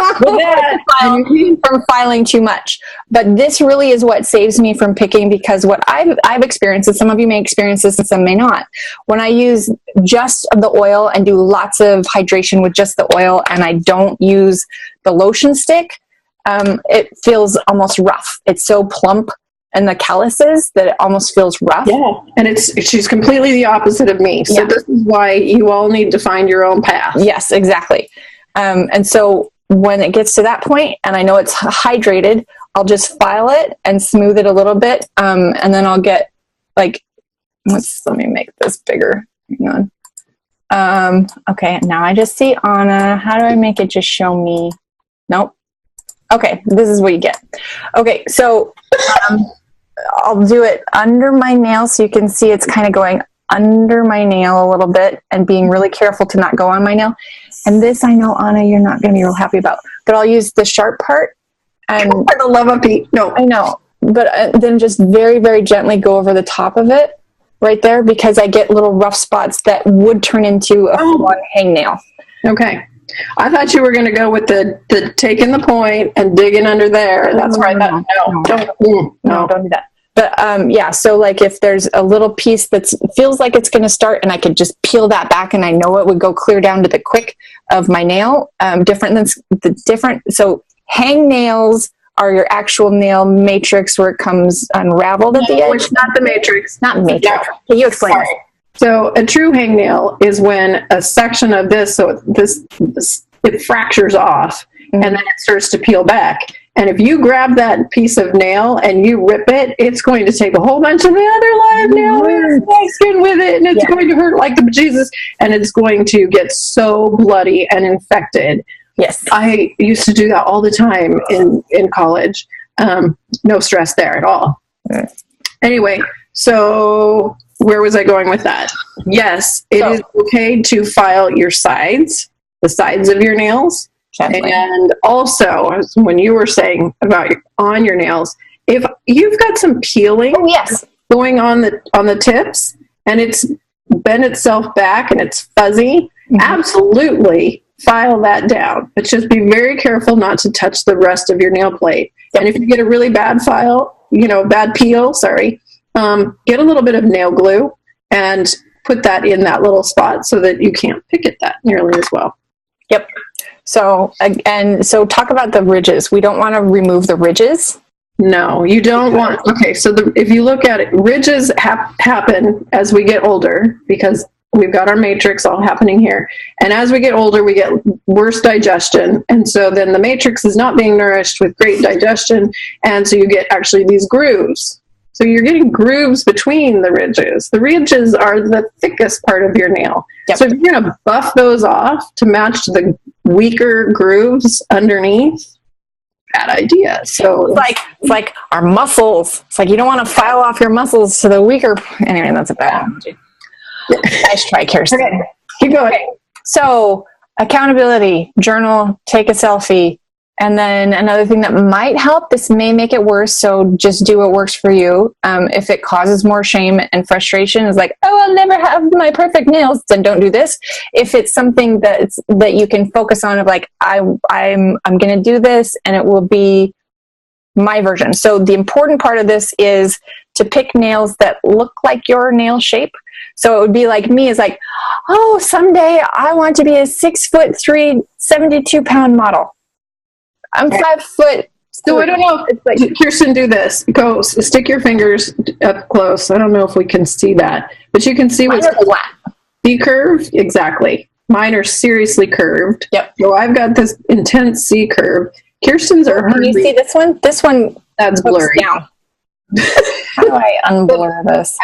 filing too much. But this really is what saves me from picking, because what I've experienced, and some of you may experience this and some may not, when I use just the oil and do lots of hydration with just the oil, and I don't use the lotion stick, it feels almost rough. It's so plump and the calluses that it almost feels rough. Yeah, and she's completely the opposite of me. So This is why you all need to find your own path. Yes, exactly. And so when it gets to that point and I know it's hydrated, I'll just file it and smooth it a little bit. And then I'll get like, let me make this bigger. Hang on. Okay, now I just see Anna. How do I make it just show me? Nope. Okay, this is what you get. Okay, so I'll do it under my nail so you can see it's kind of going under my nail a little bit, and being really careful to not go on my nail. And this, I know, Anna, you're not going to be real happy about, but I'll use the sharp part. And for the love of Pete. No, I know, but then just very, very gently go over the top of it right there, because I get little rough spots that would turn into a full-on hangnail. Okay. I thought you were going to go with the taking the point and digging under there. That's right. No, don't do that. But yeah, so like if there's a little piece that feels like it's going to start, and I could just peel that back, and I know it would go clear down to the quick of my nail. So hang nails are your actual nail matrix where it comes unraveled at the edge? It's not the matrix. Not matrix. No. Can you explain Sorry. So a true hangnail is when a section of this, it fractures off, and then it starts to peel back. And if you grab that piece of nail and you rip it, it's going to take a whole bunch of the other live nail skin with it, and it's going to hurt like the bejesus, and it's going to get so bloody and infected. Yes. I used to do that all the time in college. No stress there at all. Anyway, so where was I going with that? Yes, it is okay to file your sides, the sides of your nails. Gently. And also, when you were saying about on your nails, if you've got some peeling going on the tips and it's bent itself back and it's fuzzy, absolutely file that down. But just be very careful not to touch the rest of your nail plate. And if you get a really bad bad peel, get a little bit of nail glue and put that in that little spot so that you can't pick at that nearly as well. Yep. So talk about the ridges. We don't want to remove the ridges. No, you don't want. Okay, so if you look at it, ridges happen as we get older because we've got our matrix all happening here. And as we get older, we get worse digestion. And so then the matrix is not being nourished with great digestion. And so you get actually these grooves. So you're getting grooves between the ridges. The ridges are the thickest part of your nail. Yep. So if you're going to buff those off to match the weaker grooves underneath, bad idea. So it's like our muscles. It's like you don't want to file off your muscles to the weaker. Anyway, that's a bad analogy. Nice try, Kirsten. Okay, keep going. Okay. So accountability, journal, take a selfie. And then another thing that might help, this may make it worse, so just do what works for you. If it causes more shame and frustration, it's like, oh, I'll never have my perfect nails, then don't do this. If it's something that you can focus on of like, I'm going to do this and it will be my version. So the important part of this is to pick nails that look like your nail shape. So it would be like me is like, oh, someday I want to be a 6'3", 72-pound model. I'm 5 foot. So I don't know if it's like, Kirsten, do this. Go stick your fingers up close. I don't know if we can see that, but you can see what's flat. C curve. Exactly. Mine are seriously curved. Yep. So I've got this intense C curve. Kirsten's are. Can you see this one? This one that's blurry. Down. How do I unblur this?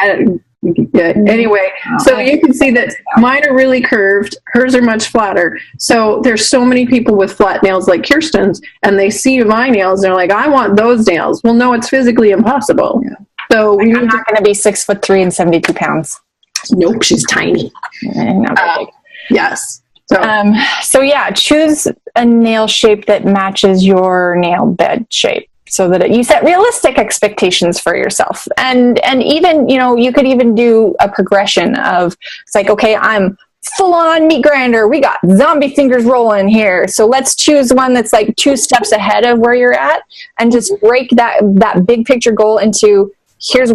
Anyway, so you can see that mine are really curved. Hers are much flatter. So there's so many people with flat nails like Kirsten's, and they see my nails and they're like, I want those nails. Well, no, it's physically impossible. Yeah. So I'm not going to be 6'3" and 72 pounds. Nope, she's tiny. Yes. So yeah, choose a nail shape that matches your nail bed shape, so that you set realistic expectations for yourself. And even, you could even do a progression of, it's like, okay, I'm full on meat grinder. We got zombie fingers rolling here. So let's choose one that's like 2 steps ahead of where you're at and just break that big picture goal into, here's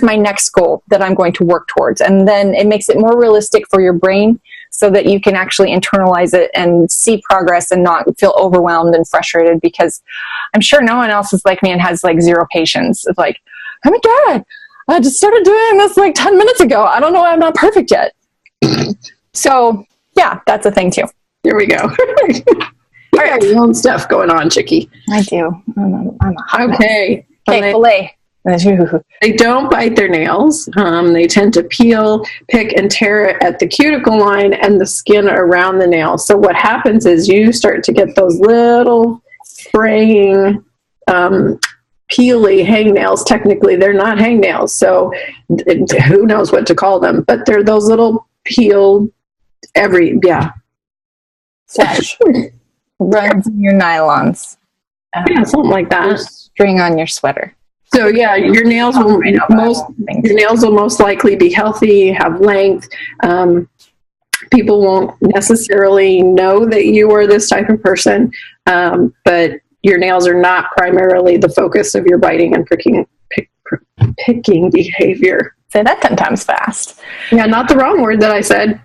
my next goal that I'm going to work towards. And then it makes it more realistic for your brain so that you can actually internalize it and see progress and not feel overwhelmed and frustrated, because I'm sure no one else is like me and has like zero patience. It's like, oh my God, I just started doing this like 10 minutes ago. I don't know why I'm not perfect yet. So yeah, that's a thing too. Here we go. All right, your own stuff going on, Chickie. I do. I'm a hot okay. Okay, fillet. They don't bite their nails. They tend to peel, pick, and tear at the cuticle line and the skin around the nail. So what happens is you start to get those little fraying, peely hangnails. Technically, they're not hangnails, so who knows what to call them. But they're those little peeled Slash. Runs in your nylons. Something like that. String on your sweater. So yeah, your nails will most likely be healthy, have length. People won't necessarily know that you are this type of person, but your nails are not primarily the focus of your biting and picking behavior. Say that 10 times fast. Yeah, not the wrong word that I said.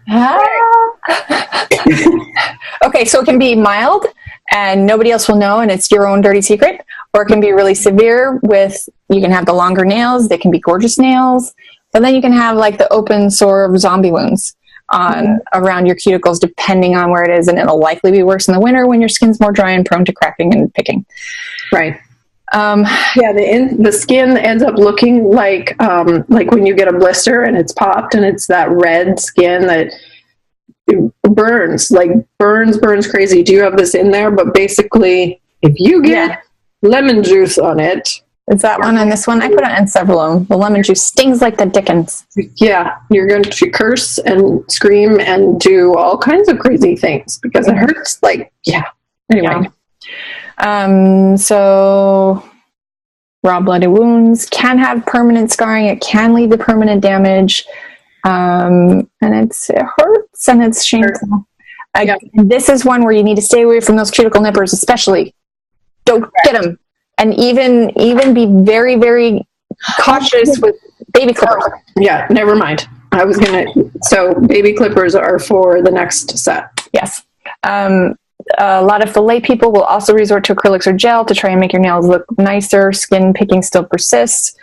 Okay, so it can be mild and nobody else will know and it's your own dirty secret, or it can be really severe with, you can have the longer nails, they can be gorgeous nails, but then you can have like the open sore of zombie wounds on around your cuticles, depending on where it is, and it'll likely be worse in the winter when your skin's more dry and prone to cracking and picking. Right. The skin ends up looking like when you get a blister and it's popped and it's that red skin that burns crazy. Do you have this in there? But basically, if you get lemon juice on it. Is that one and this one? I put it in several of them. The lemon juice stings like the dickens. Yeah, you're going to curse and scream and do all kinds of crazy things because it hurts. Anyway. So raw bloody wounds can have permanent scarring. It can lead to permanent damage. And it hurts and it's shameful. This is one where you need to stay away from those cuticle nippers, especially. Don't get them. And even be very, very cautious with baby clippers. Yeah, never mind. So baby clippers are for the next set. Yes. A lot of fillet people will also resort to acrylics or gel to try and make your nails look nicer. Skin picking still persists.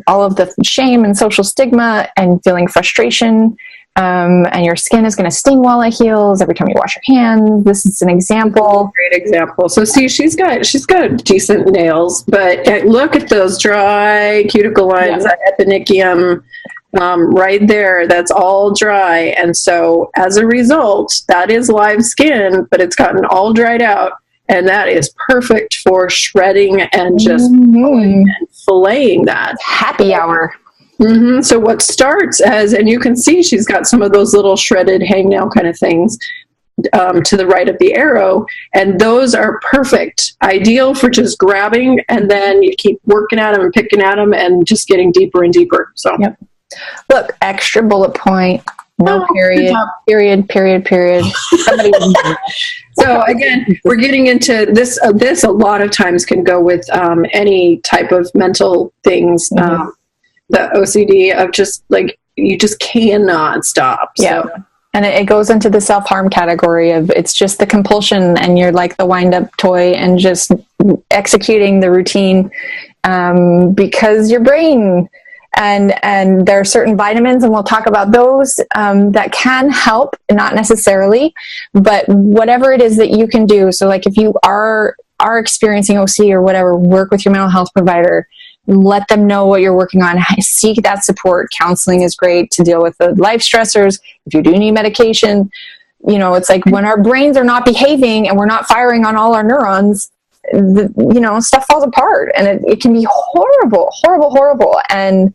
All of the shame and social stigma and feeling frustration. And your skin is going to sting while it heals every time you wash your hands. This is an example. Great example. So see, she's got decent nails, but look at those dry cuticle lines, that eponychium right there. That's all dry. And so as a result, that is live skin, but it's gotten all dried out. And that is perfect for shredding and just filleting that. Happy hour. Mm-hmm. So what starts as, and you can see she's got some of those little shredded hangnail kind of things to the right of the arrow, and those are perfect, ideal for just grabbing, and then you keep working at them and picking at them and just getting deeper and deeper. So look, extra bullet point, no period. Somebody So again, we're getting into this. This a lot of times can go with any type of mental things. The OCD of just like, you just cannot stop. So. And it goes into the self-harm category of, it's just the compulsion and you're like the wind-up toy and just executing the routine because your brain and there are certain vitamins, and we'll talk about those that can help, not necessarily, but whatever it is that you can do. So like if you are experiencing OC or whatever, work with your mental health provider. Let them know what you're working on. Seek that support. Counseling is great to deal with the life stressors. If you do need medication, it's like when our brains are not behaving and we're not firing on all our neurons, stuff falls apart, and it can be horrible. And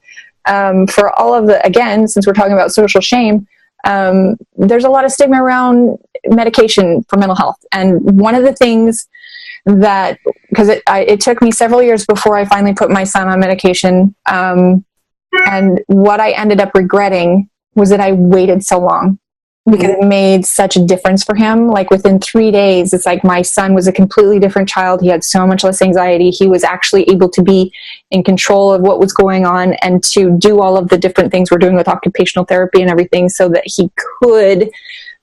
for all of again, since we're talking about social shame, there's a lot of stigma around medication for mental health. And one of the things that, because it took me several years before I finally put my son on medication. And what I ended up regretting was that I waited so long, because it made such a difference for him. Like within 3 days, it's like my son was a completely different child. He had so much less anxiety. He was actually able to be in control of what was going on and to do all of the different things we're doing with occupational therapy and everything, so that he could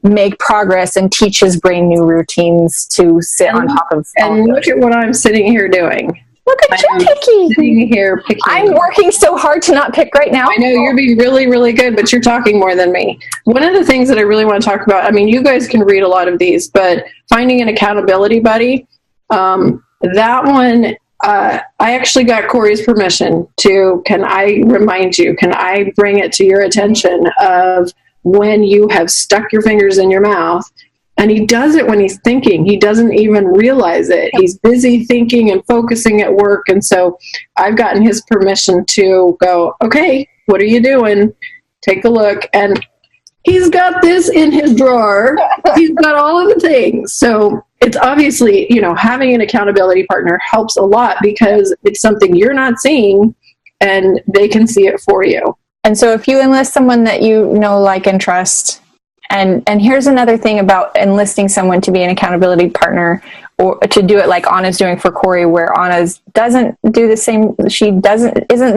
make progress and teach his brain new routines to sit on top of. And look at what I'm sitting here doing. Look at you picking. Sitting here picking. I'm working so hard to not pick right now. I know you're being really, really good, but you're talking more than me. One of the things that I really want to talk about, I mean, you guys can read a lot of these, but finding an accountability buddy, that one, I actually got Corey's permission to, can I remind you, can I bring it to your attention of when you have stuck your fingers in your mouth. And he does it when he's thinking. He doesn't even realize it. He's busy thinking and focusing at work. And so I've gotten his permission to go, okay, what are you doing? Take a look. And he's got this in his drawer. He's got all of the things. So it's obviously, having an accountability partner helps a lot, because it's something you're not seeing and they can see it for you. And so if you enlist someone that you know, like, and trust, and here's another thing about enlisting someone to be an accountability partner, or to do it like Anna's doing for Corey, where Anna's doesn't do the same. Isn't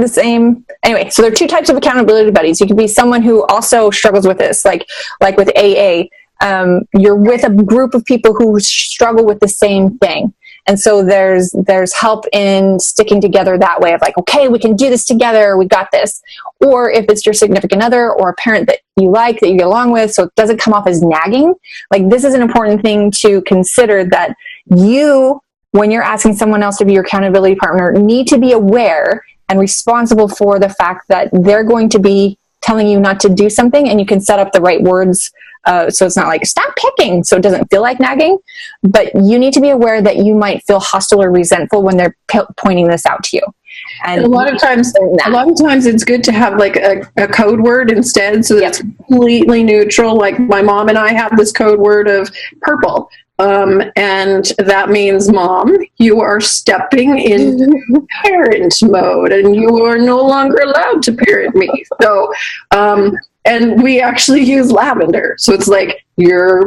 the same. Anyway, so there are two types of accountability buddies. You can be someone who also struggles with this, like with AA. You're with a group of people who struggle with the same thing. And so there's help in sticking together that way of like, okay, we can do this together. We got this. Or if it's your significant other or a parent that you like, that you get along with, so it doesn't come off as nagging. Like, this is an important thing to consider, that you, when you're asking someone else to be your accountability partner, need to be aware and responsible for the fact that they're going to be telling you not to do something, and you can set up the right words so it's not like, stop picking, so it doesn't feel like nagging. But you need to be aware that you might feel hostile or resentful when they're pointing this out to you. And a lot of times it's good to have like a code word instead, so that's completely neutral. Like, my mom and I have this code word of purple. And that means, Mom, you are stepping into parent mode and you are no longer allowed to parent me. So, and we actually use lavender. So it's like, you're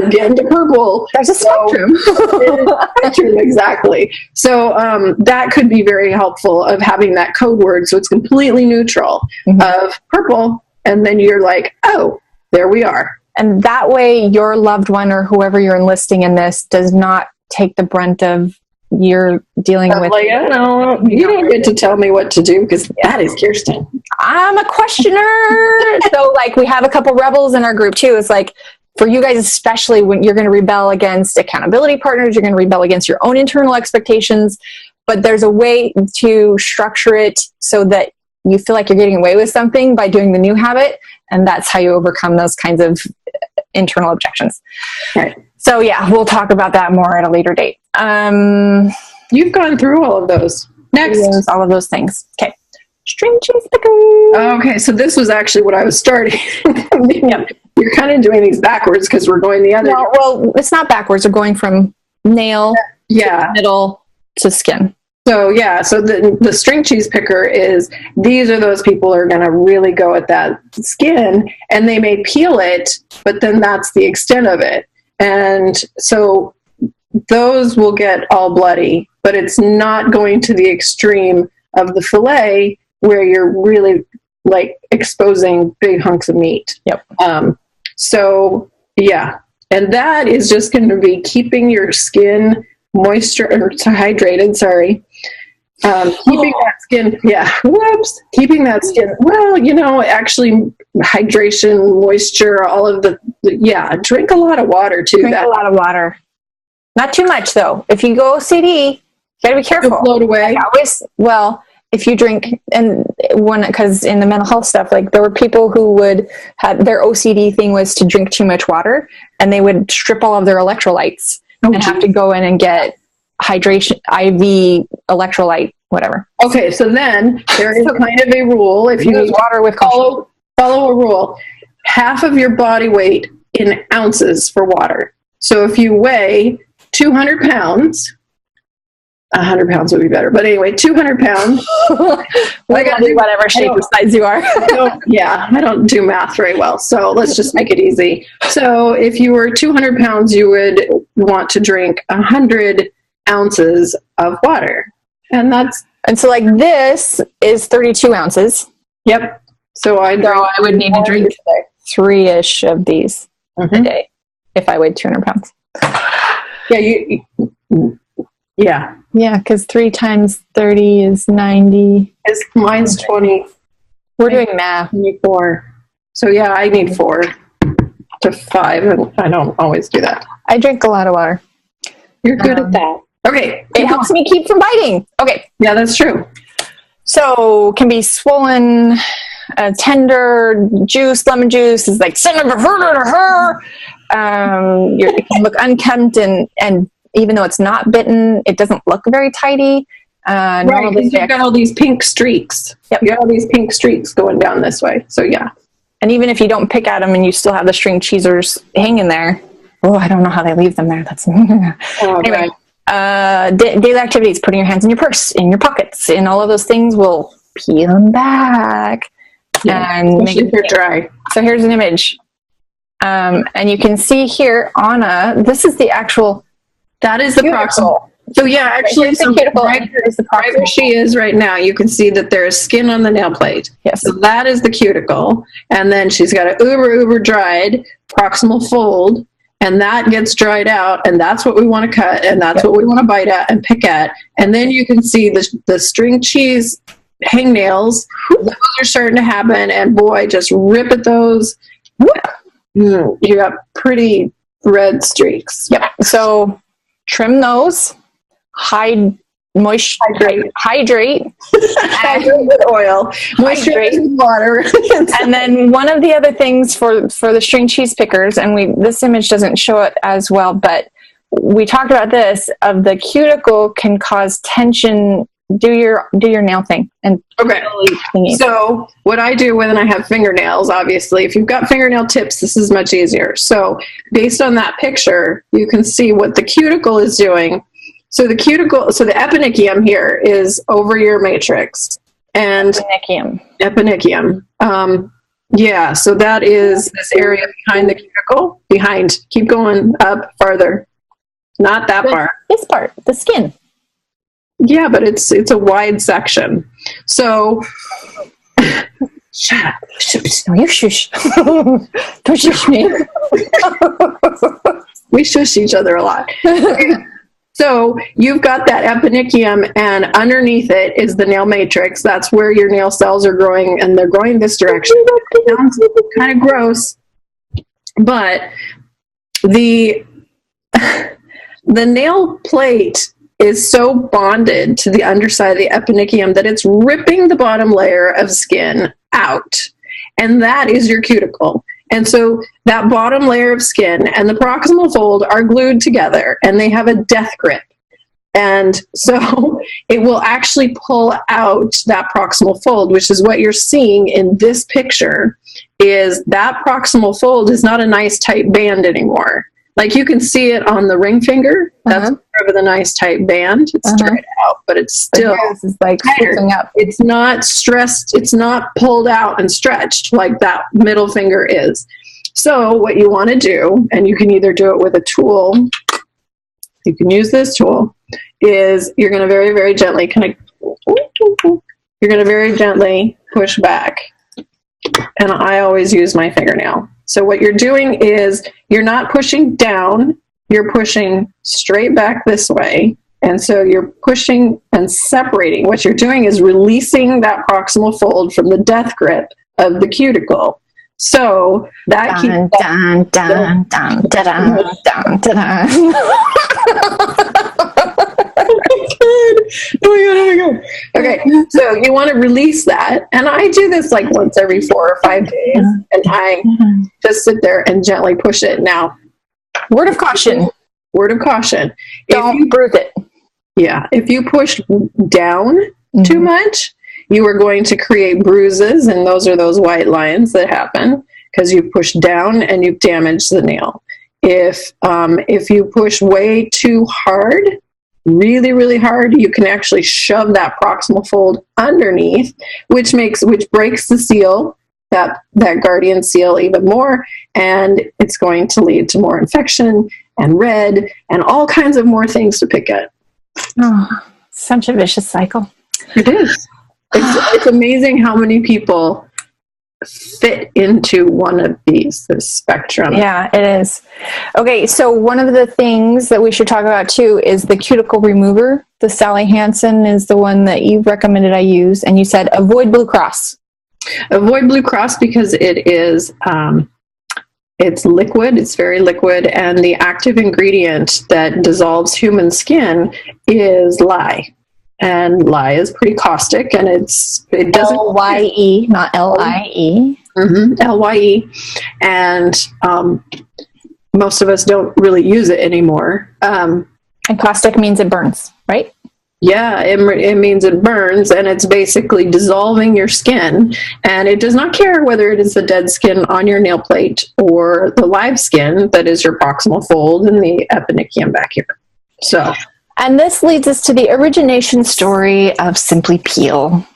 getting to purple. There's a spectrum. Spectrum, exactly. So, that could be very helpful, of having that code word. So it's completely neutral of purple. And then you're like, oh, there we are. And that way your loved one or whoever you're enlisting in this does not take the brunt of you're dealing with. Like, I don't, you don't get to tell me what to do, because that is Kirsten. I'm a questioner. So like, we have a couple rebels in our group too. It's like, for you guys, especially when you're going to rebel against accountability partners, you're going to rebel against your own internal expectations, but there's a way to structure it so that you feel like you're getting away with something by doing the new habit. And that's how you overcome those kinds of internal objections. Right. So yeah, we'll talk about that more at a later date. You've gone through all of those. Next. All of those things. Okay. String cheese picker. Okay, so this was actually what I was starting. Yeah. You're kind of doing these backwards because we're going the other. No, well, it's not backwards. We're going from nail to middle to skin. So yeah, so the string cheese picker is, these are those people who are going to really go at that skin, and they may peel it, but then that's the extent of it. And so those will get all bloody, but it's not going to the extreme of the fillet where you're really like exposing big hunks of meat. Yep. So yeah, and that is just going to be keeping your skin hydrated, sorry. Keeping that skin, keeping that skin, well, actually hydration, moisture, all of drink a lot of water too. Drink a lot of water. Not too much though. If you go OCD, you gotta be careful. Float away. If you drink, because in the mental health stuff, like there were people who would have, their OCD thing was to drink too much water, and they would strip all of their electrolytes and have to go in and get hydration, IV electrolyte, whatever. Okay, so then there is kind of a rule. If you use water with follow a rule, half of your body weight in ounces for water. So if you weigh 200 pounds, 100 pounds would be better. But anyway, 200 pounds. Whatever shape or size you are. I don't do math very well. So let's just make it easy. So if you were 200 pounds, you would want to drink 100 ounces of water. And so like this is 32 ounces. Yep. So I would need to drink 3-ish of these a day if I weighed 200 pounds. Yeah. Yeah, because 3 times 30 is 90. Mine's 20. We're doing math. 24. So yeah, I need 4 to 5, and I don't always do that. I drink a lot of water. You're good at that. Okay. It helps me keep from biting. Okay. Yeah, that's true. So can be swollen, tender, juice, lemon juice is like, it can look unkempt, and even though it's not bitten, it doesn't look very tidy. Right, because you've got all these pink streaks. Yep. You got all these pink streaks going down this way. So yeah. And even if you don't pick at them and you still have the string cheesers hanging there, I don't know how they leave them there. That's anyway. Daily activities: putting your hands in your purse, in your pockets, and all of those things will peel them back and make it dry. So here's an image, and you can see here, Anna. This is the actual. That is the proximal. So yeah, actually, right where she is right now, you can see that there is skin on the nail plate. Yes. So that is the cuticle, and then she's got an uber dried proximal fold, and that gets dried out, and that's what we want to cut, and that's what we want to bite at and pick at. And then you can see the string cheese hangnails. Those are starting to happen, and boy, just rip at those. You got pretty red streaks. Yep. So trim those, hydrate Hydrate with oil, moisturize with water. And then one of the other things for the string cheese pickers, and this image doesn't show it as well, but we talked about this, of the cuticle can cause tension. Do your nail thing. And okay. So what I do when I have fingernails, obviously, if you've got fingernail tips, this is much easier. So based on that picture, you can see what the cuticle is doing. So the eponychium here is over your matrix. And eponychium. Yeah, so that is this area behind the cuticle. Keep going up farther. Not that far. This part, the skin. Yeah, but it's a wide section. So shut up. No, you shush. Don't shush me. We shush each other a lot. So you've got that eponychium, and underneath it is the nail matrix. That's where your nail cells are growing, and they're growing this direction. It sounds kind of gross, but the nail plate is so bonded to the underside of the eponychium that it's ripping the bottom layer of skin out. And that is your cuticle. And so that bottom layer of skin and the proximal fold are glued together, and they have a death grip. And so it will actually pull out that proximal fold, which is what you're seeing in this picture. Is that proximal fold is not a nice tight band anymore. Like you can see it on the ring finger. That's more of a nice tight band. It's straight out, but it's still it's like sticking up. It's not stressed. It's not pulled out and stretched like that middle finger is. So what you want to do, and you can either do it with a tool, you can use this tool, is you're going to very, very gently push back. And I always use my fingernail. So what you're doing is you're not pushing down, you're pushing straight back this way. And so you're pushing and separating. What you're doing is releasing that proximal fold from the death grip of the cuticle. So that keeps Oh my god. Okay, so you want to release that. And I do this like once every 4 or 5 days. And I just sit there and gently push it. Now, Word of caution. Don't bruise it. Yeah, if you push down too much, you are going to create bruises, and those are those white lines that happen because you push down and you've damaged the nail. If you push way too hard, really, really hard, you can actually shove that proximal fold underneath, which breaks the seal, that guardian seal even more, and it's going to lead to more infection and red and all kinds of more things to pick at. Oh, such a vicious cycle. It is. It's amazing how many people fit into one of these, this spectrum. Yeah, it is. Okay, so one of the things that we should talk about too is the cuticle remover. The Sally Hansen is the one that you recommended I use, and you said avoid Blue Cross. Avoid Blue Cross because it is it's liquid, it's very liquid, and the active ingredient that dissolves human skin is lye. And lye is pretty caustic, and it doesn't LYE, not LIE. LYE, and most of us don't really use it anymore. And caustic means it burns, right? Yeah, it means it burns, and it's basically dissolving your skin, and it does not care whether it is the dead skin on your nail plate or the live skin that is your proximal fold and the eponychium back here. So. And this leads us to the origination story of Simply Peel.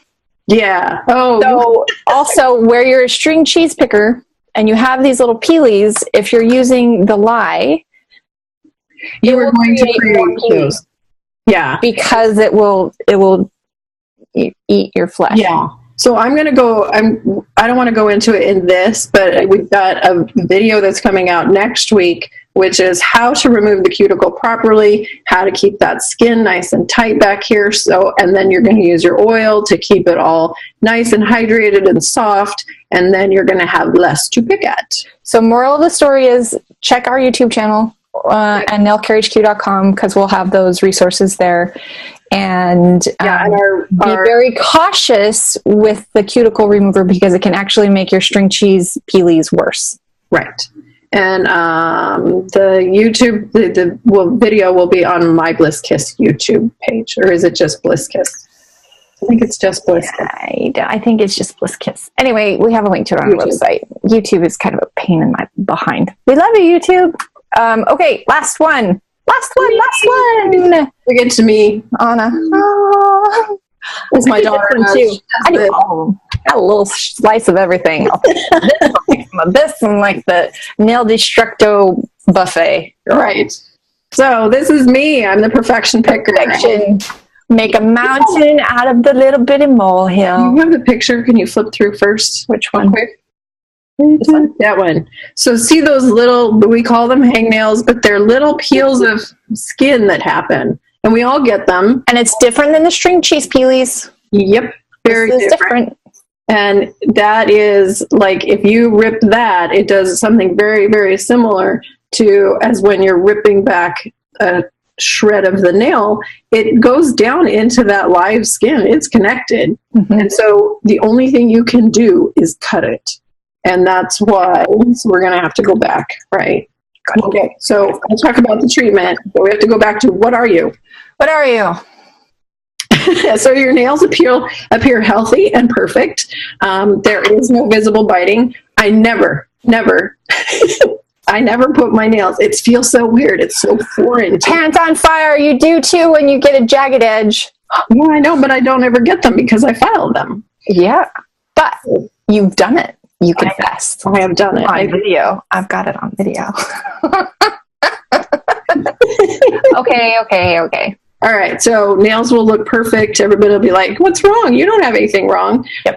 Yeah. Oh. So also, where you're a string cheese picker and you have these little peelies, if you're using the lye, you are going to create those. Yeah. Because it will eat your flesh. Yeah. So I'm going to go, I don't want to go into it in this, but we've got a video that's coming out next week which is how to remove the cuticle properly, how to keep that skin nice and tight back here. So, and then you're going to use your oil to keep it all nice and hydrated and soft, and then you're going to have less to pick at. So moral of the story is check our YouTube channel and nailcarehq.com, because we'll have those resources there. And, be very cautious with the cuticle remover, because it can actually make your string cheese peelies worse. Right. And the YouTube video will be on my Bliss Kiss YouTube page, or is it just Bliss Kiss? I think it's just Bliss Kiss. I think it's just Bliss Kiss. Anyway, we have a link to it on our website. YouTube is kind of a pain in my behind. We love you, YouTube. Okay, last one. We get to me, Anna. Oh, it's my daughter too. I do a little slice of everything. This and like the nail destructo buffet. Right. So this is me. I'm the perfection picker. Make a mountain out of the little bitty molehill. You have the picture. Can you flip through first? Which one? That one. So see those little, we call them hangnails, but they're little peels of skin that happen. And we all get them. And it's different than the string cheese peelies. Yep. Very different. And that is like, if you rip that, it does something very, very similar to as when you're ripping back a shred of the nail, it goes down into that live skin. It's connected. Mm-hmm. And so the only thing you can do is cut it. And that's why we're going to have to go back, right? Okay, so I'll talk about the treatment, but we have to go back to what are you? What are you? So your nails appear healthy and perfect. There is no visible biting. I never I never put my nails. It feels so weird. It's so foreign. Hands on fire. You do too when you get a jagged edge. Yeah, I know, but I don't ever get them because I filed them. Yeah, but you've done it. You confessed. I have done it. On video. I've got it on video. Okay. All right. So nails will look perfect. Everybody will be like, what's wrong? You don't have anything wrong. Yep.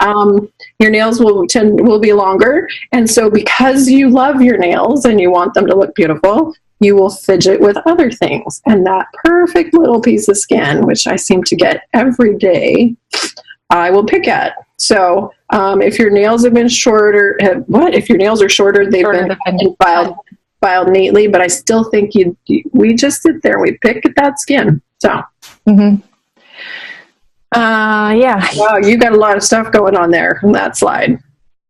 Your nails will be longer. And so because you love your nails and you want them to look beautiful, you will fidget with other things. And that perfect little piece of skin, which I seem to get every day, I will pick at. So if your nails have been shorter, if your nails are shorter, they've been filed neatly, but I still think we just sit there and we pick at that skin. So, yeah. Wow, you got a lot of stuff going on there on that slide.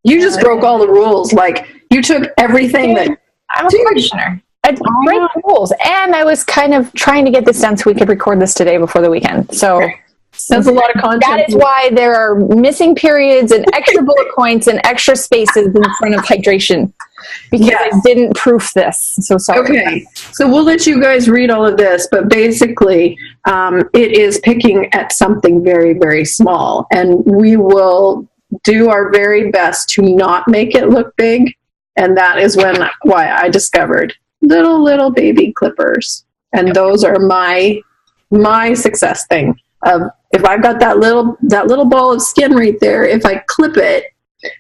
You just broke all the rules. Like you took everything that. I'm a questioner. I break the rules, and I was kind of trying to get this done so we could record this today before the weekend. So. That's a lot of content. That is why there are missing periods and extra bullet points and extra spaces in front of hydration, because I didn't proof this. So sorry. Okay. So we'll let you guys read all of this, but basically it is picking at something very, very small, and we will do our very best to not make it look big. And that is why I discovered little baby clippers. And those are my success thing of, if I've got that little ball of skin right there, if I clip it,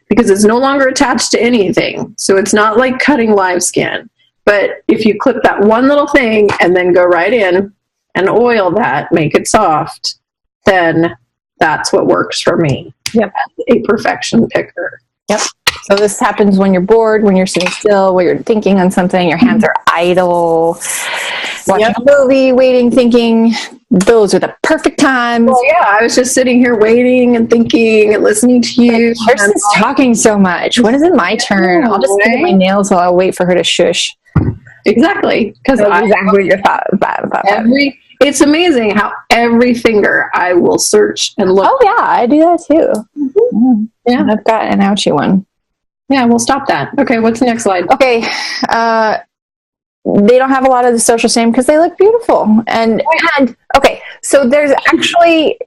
because it's no longer attached to anything, so it's not like cutting live skin. But if you clip that one little thing and then go right in and oil that, make it soft, then that's what works for me. Yep. A perfection picker. Yep. So this happens when you're bored, when you're sitting still, when you're thinking on something, your hands are idle, watching a movie, waiting, thinking. Those are the perfect times. Well, yeah, I was just sitting here waiting and thinking and listening to you. Kirsten's talking so much. When is it my turn? I'll just get my nails while I'll wait for her to shush. Exactly. Because exactly what your thought about it's amazing how every finger I will search and look. Oh, yeah, I do that too. Mm-hmm. Yeah. I've got an ouchie one. Yeah, we'll stop that. Okay, what's the next slide? Okay. They don't have a lot of the social shame because they look beautiful. And okay, so there's actually,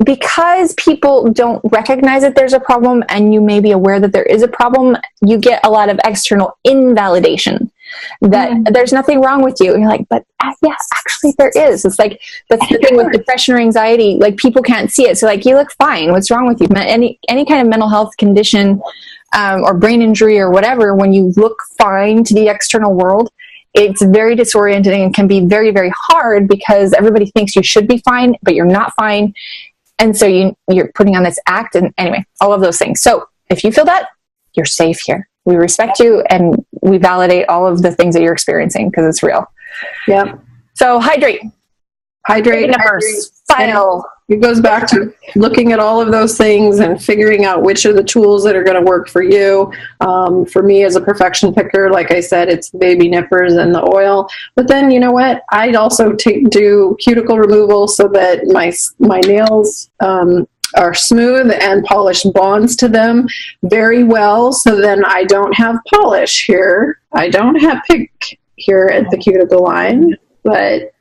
because people don't recognize that there's a problem and you may be aware that there is a problem, you get a lot of external invalidation that there's nothing wrong with you. And you're like, but yes, actually there is. It's like, that's the thing with depression or anxiety, like people can't see it. So like, you look fine. What's wrong with you? Any kind of mental health condition, or brain injury or whatever, when you look fine to the external world, it's very disorienting and can be very, very hard because everybody thinks you should be fine, but you're not fine. And so you're putting on this act, and anyway, all of those things. So if you feel that, you're safe here. We respect you and we validate all of the things that you're experiencing because it's real. Yeah. So hydrate. Final. It goes back to looking at all of those things and figuring out which are the tools that are going to work for you. For me as a perfection picker, like I said, it's the baby nippers and the oil. But then, you know what? I'd also do cuticle removal so that my nails are smooth and polish bonds to them very well. So then I don't have polish here. I don't have pick here at the cuticle line, but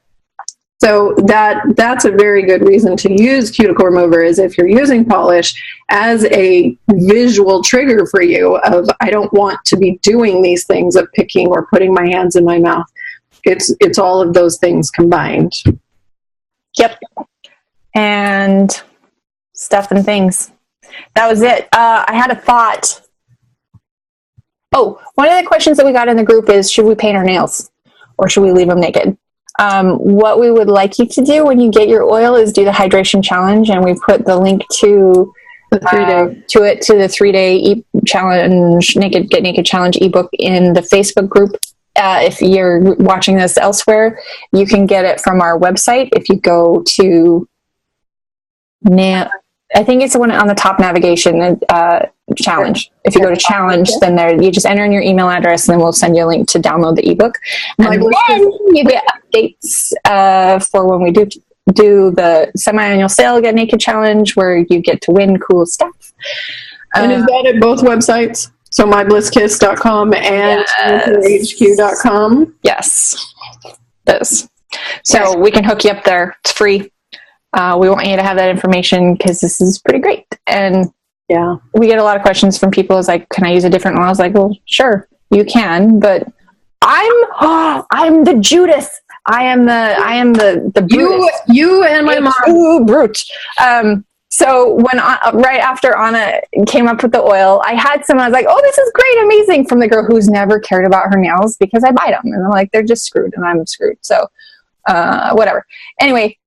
so that's a very good reason to use cuticle remover, is if you're using polish as a visual trigger for you of, I don't want to be doing these things of picking or putting my hands in my mouth. It's all of those things combined. Yep. And stuff and things. That was it. I had a thought. Oh, one of the questions that we got in the group is, should we paint our nails or should we leave them naked? What we would like you to do when you get your oil is do the hydration challenge, and we put the link to the 3-day challenge, Get Naked challenge ebook in the Facebook group. If you're watching this elsewhere, you can get it from our website. If you go to I think it's the one on the top navigation, challenge. If you go to challenge, then there you just enter in your email address, and then we'll send you a link to download the ebook. And then you get updates for when we do the semi-annual sale Get Naked challenge, where you get to win cool stuff. And is that at both websites? So myblisskiss.com and hq.com? Yes. This. So we can hook you up there. It's free. We want you to have that information because this is pretty great. And yeah, we get a lot of questions from people. It's like, can I use a different oil? I was like, well, sure, you can, but I'm the Judas. I am the Brutus. You and my mom. Brute. So when right after Anna came up with the oil, I had some. I was like, "Oh, this is great, amazing!" From the girl who's never cared about her nails because I bite them, and I'm like, they're just screwed, and I'm screwed. So whatever. Anyway,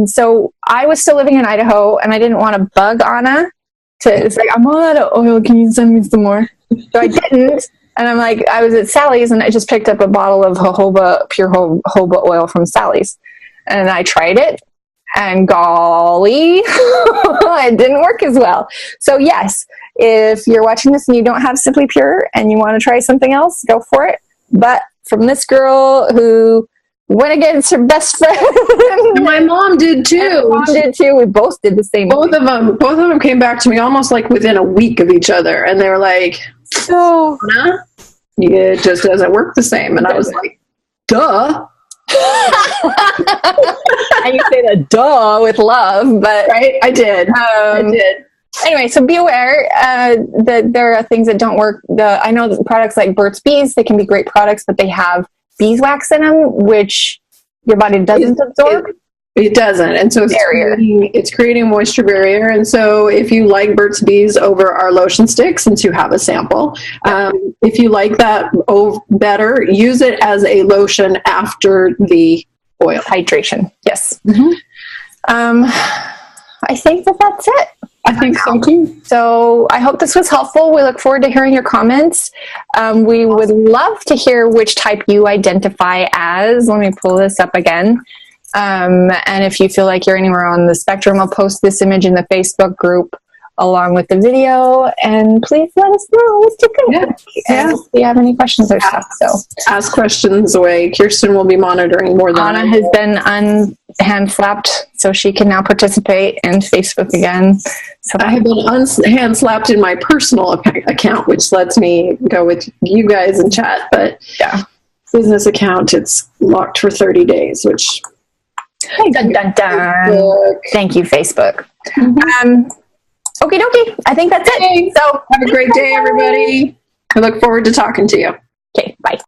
so I was still living in Idaho, and I didn't want to bug Anna. It's like, I'm all out of oil. Can you send me some more? So I didn't. And I'm like, I was at Sally's, and I just picked up a bottle of pure jojoba oil from Sally's, and I tried it. And golly, it didn't work as well. So yes, if you're watching this and you don't have Simply Pure and you want to try something else, go for it. But from this girl who went against her best friend. And my mom did too. We both did the same. Both of them came back to me almost like within a week of each other. And they were like, oh, it just doesn't work the same. And I was like, duh. And you say the duh with love, but right, I did. Anyway, so be aware that there are things that don't work. I know that products like Burt's Bees, they can be great products, but they have beeswax in them, which your body doesn't absorb. It doesn't, and so it's creating a moisture barrier. And so if you like Burt's Bees over our lotion stick, since you have a sample, if you like that better, use it as a lotion after the oil. Hydration, yes. Mm-hmm. I think that's it. I think so too. So I hope this was helpful. We look forward to hearing your comments. We would love to hear which type you identify as. Let me pull this up again. And if you feel like you're anywhere on the spectrum, I'll post this image in the Facebook group along with the video, and please let us know what you think. And if you have any questions or stuff, so ask questions away. Kirsten will be monitoring more than Anna has been hand slapped, so she can now participate in Facebook again. So I have been hand slapped in my personal account, which lets me go with you guys and chat, but business account, it's locked for 30 days, which dun, dun, dun. Thank you, Facebook. Mm-hmm. Okie dokie. I think that's it. So have a great day, everybody. I look forward to talking to you. Okay, bye.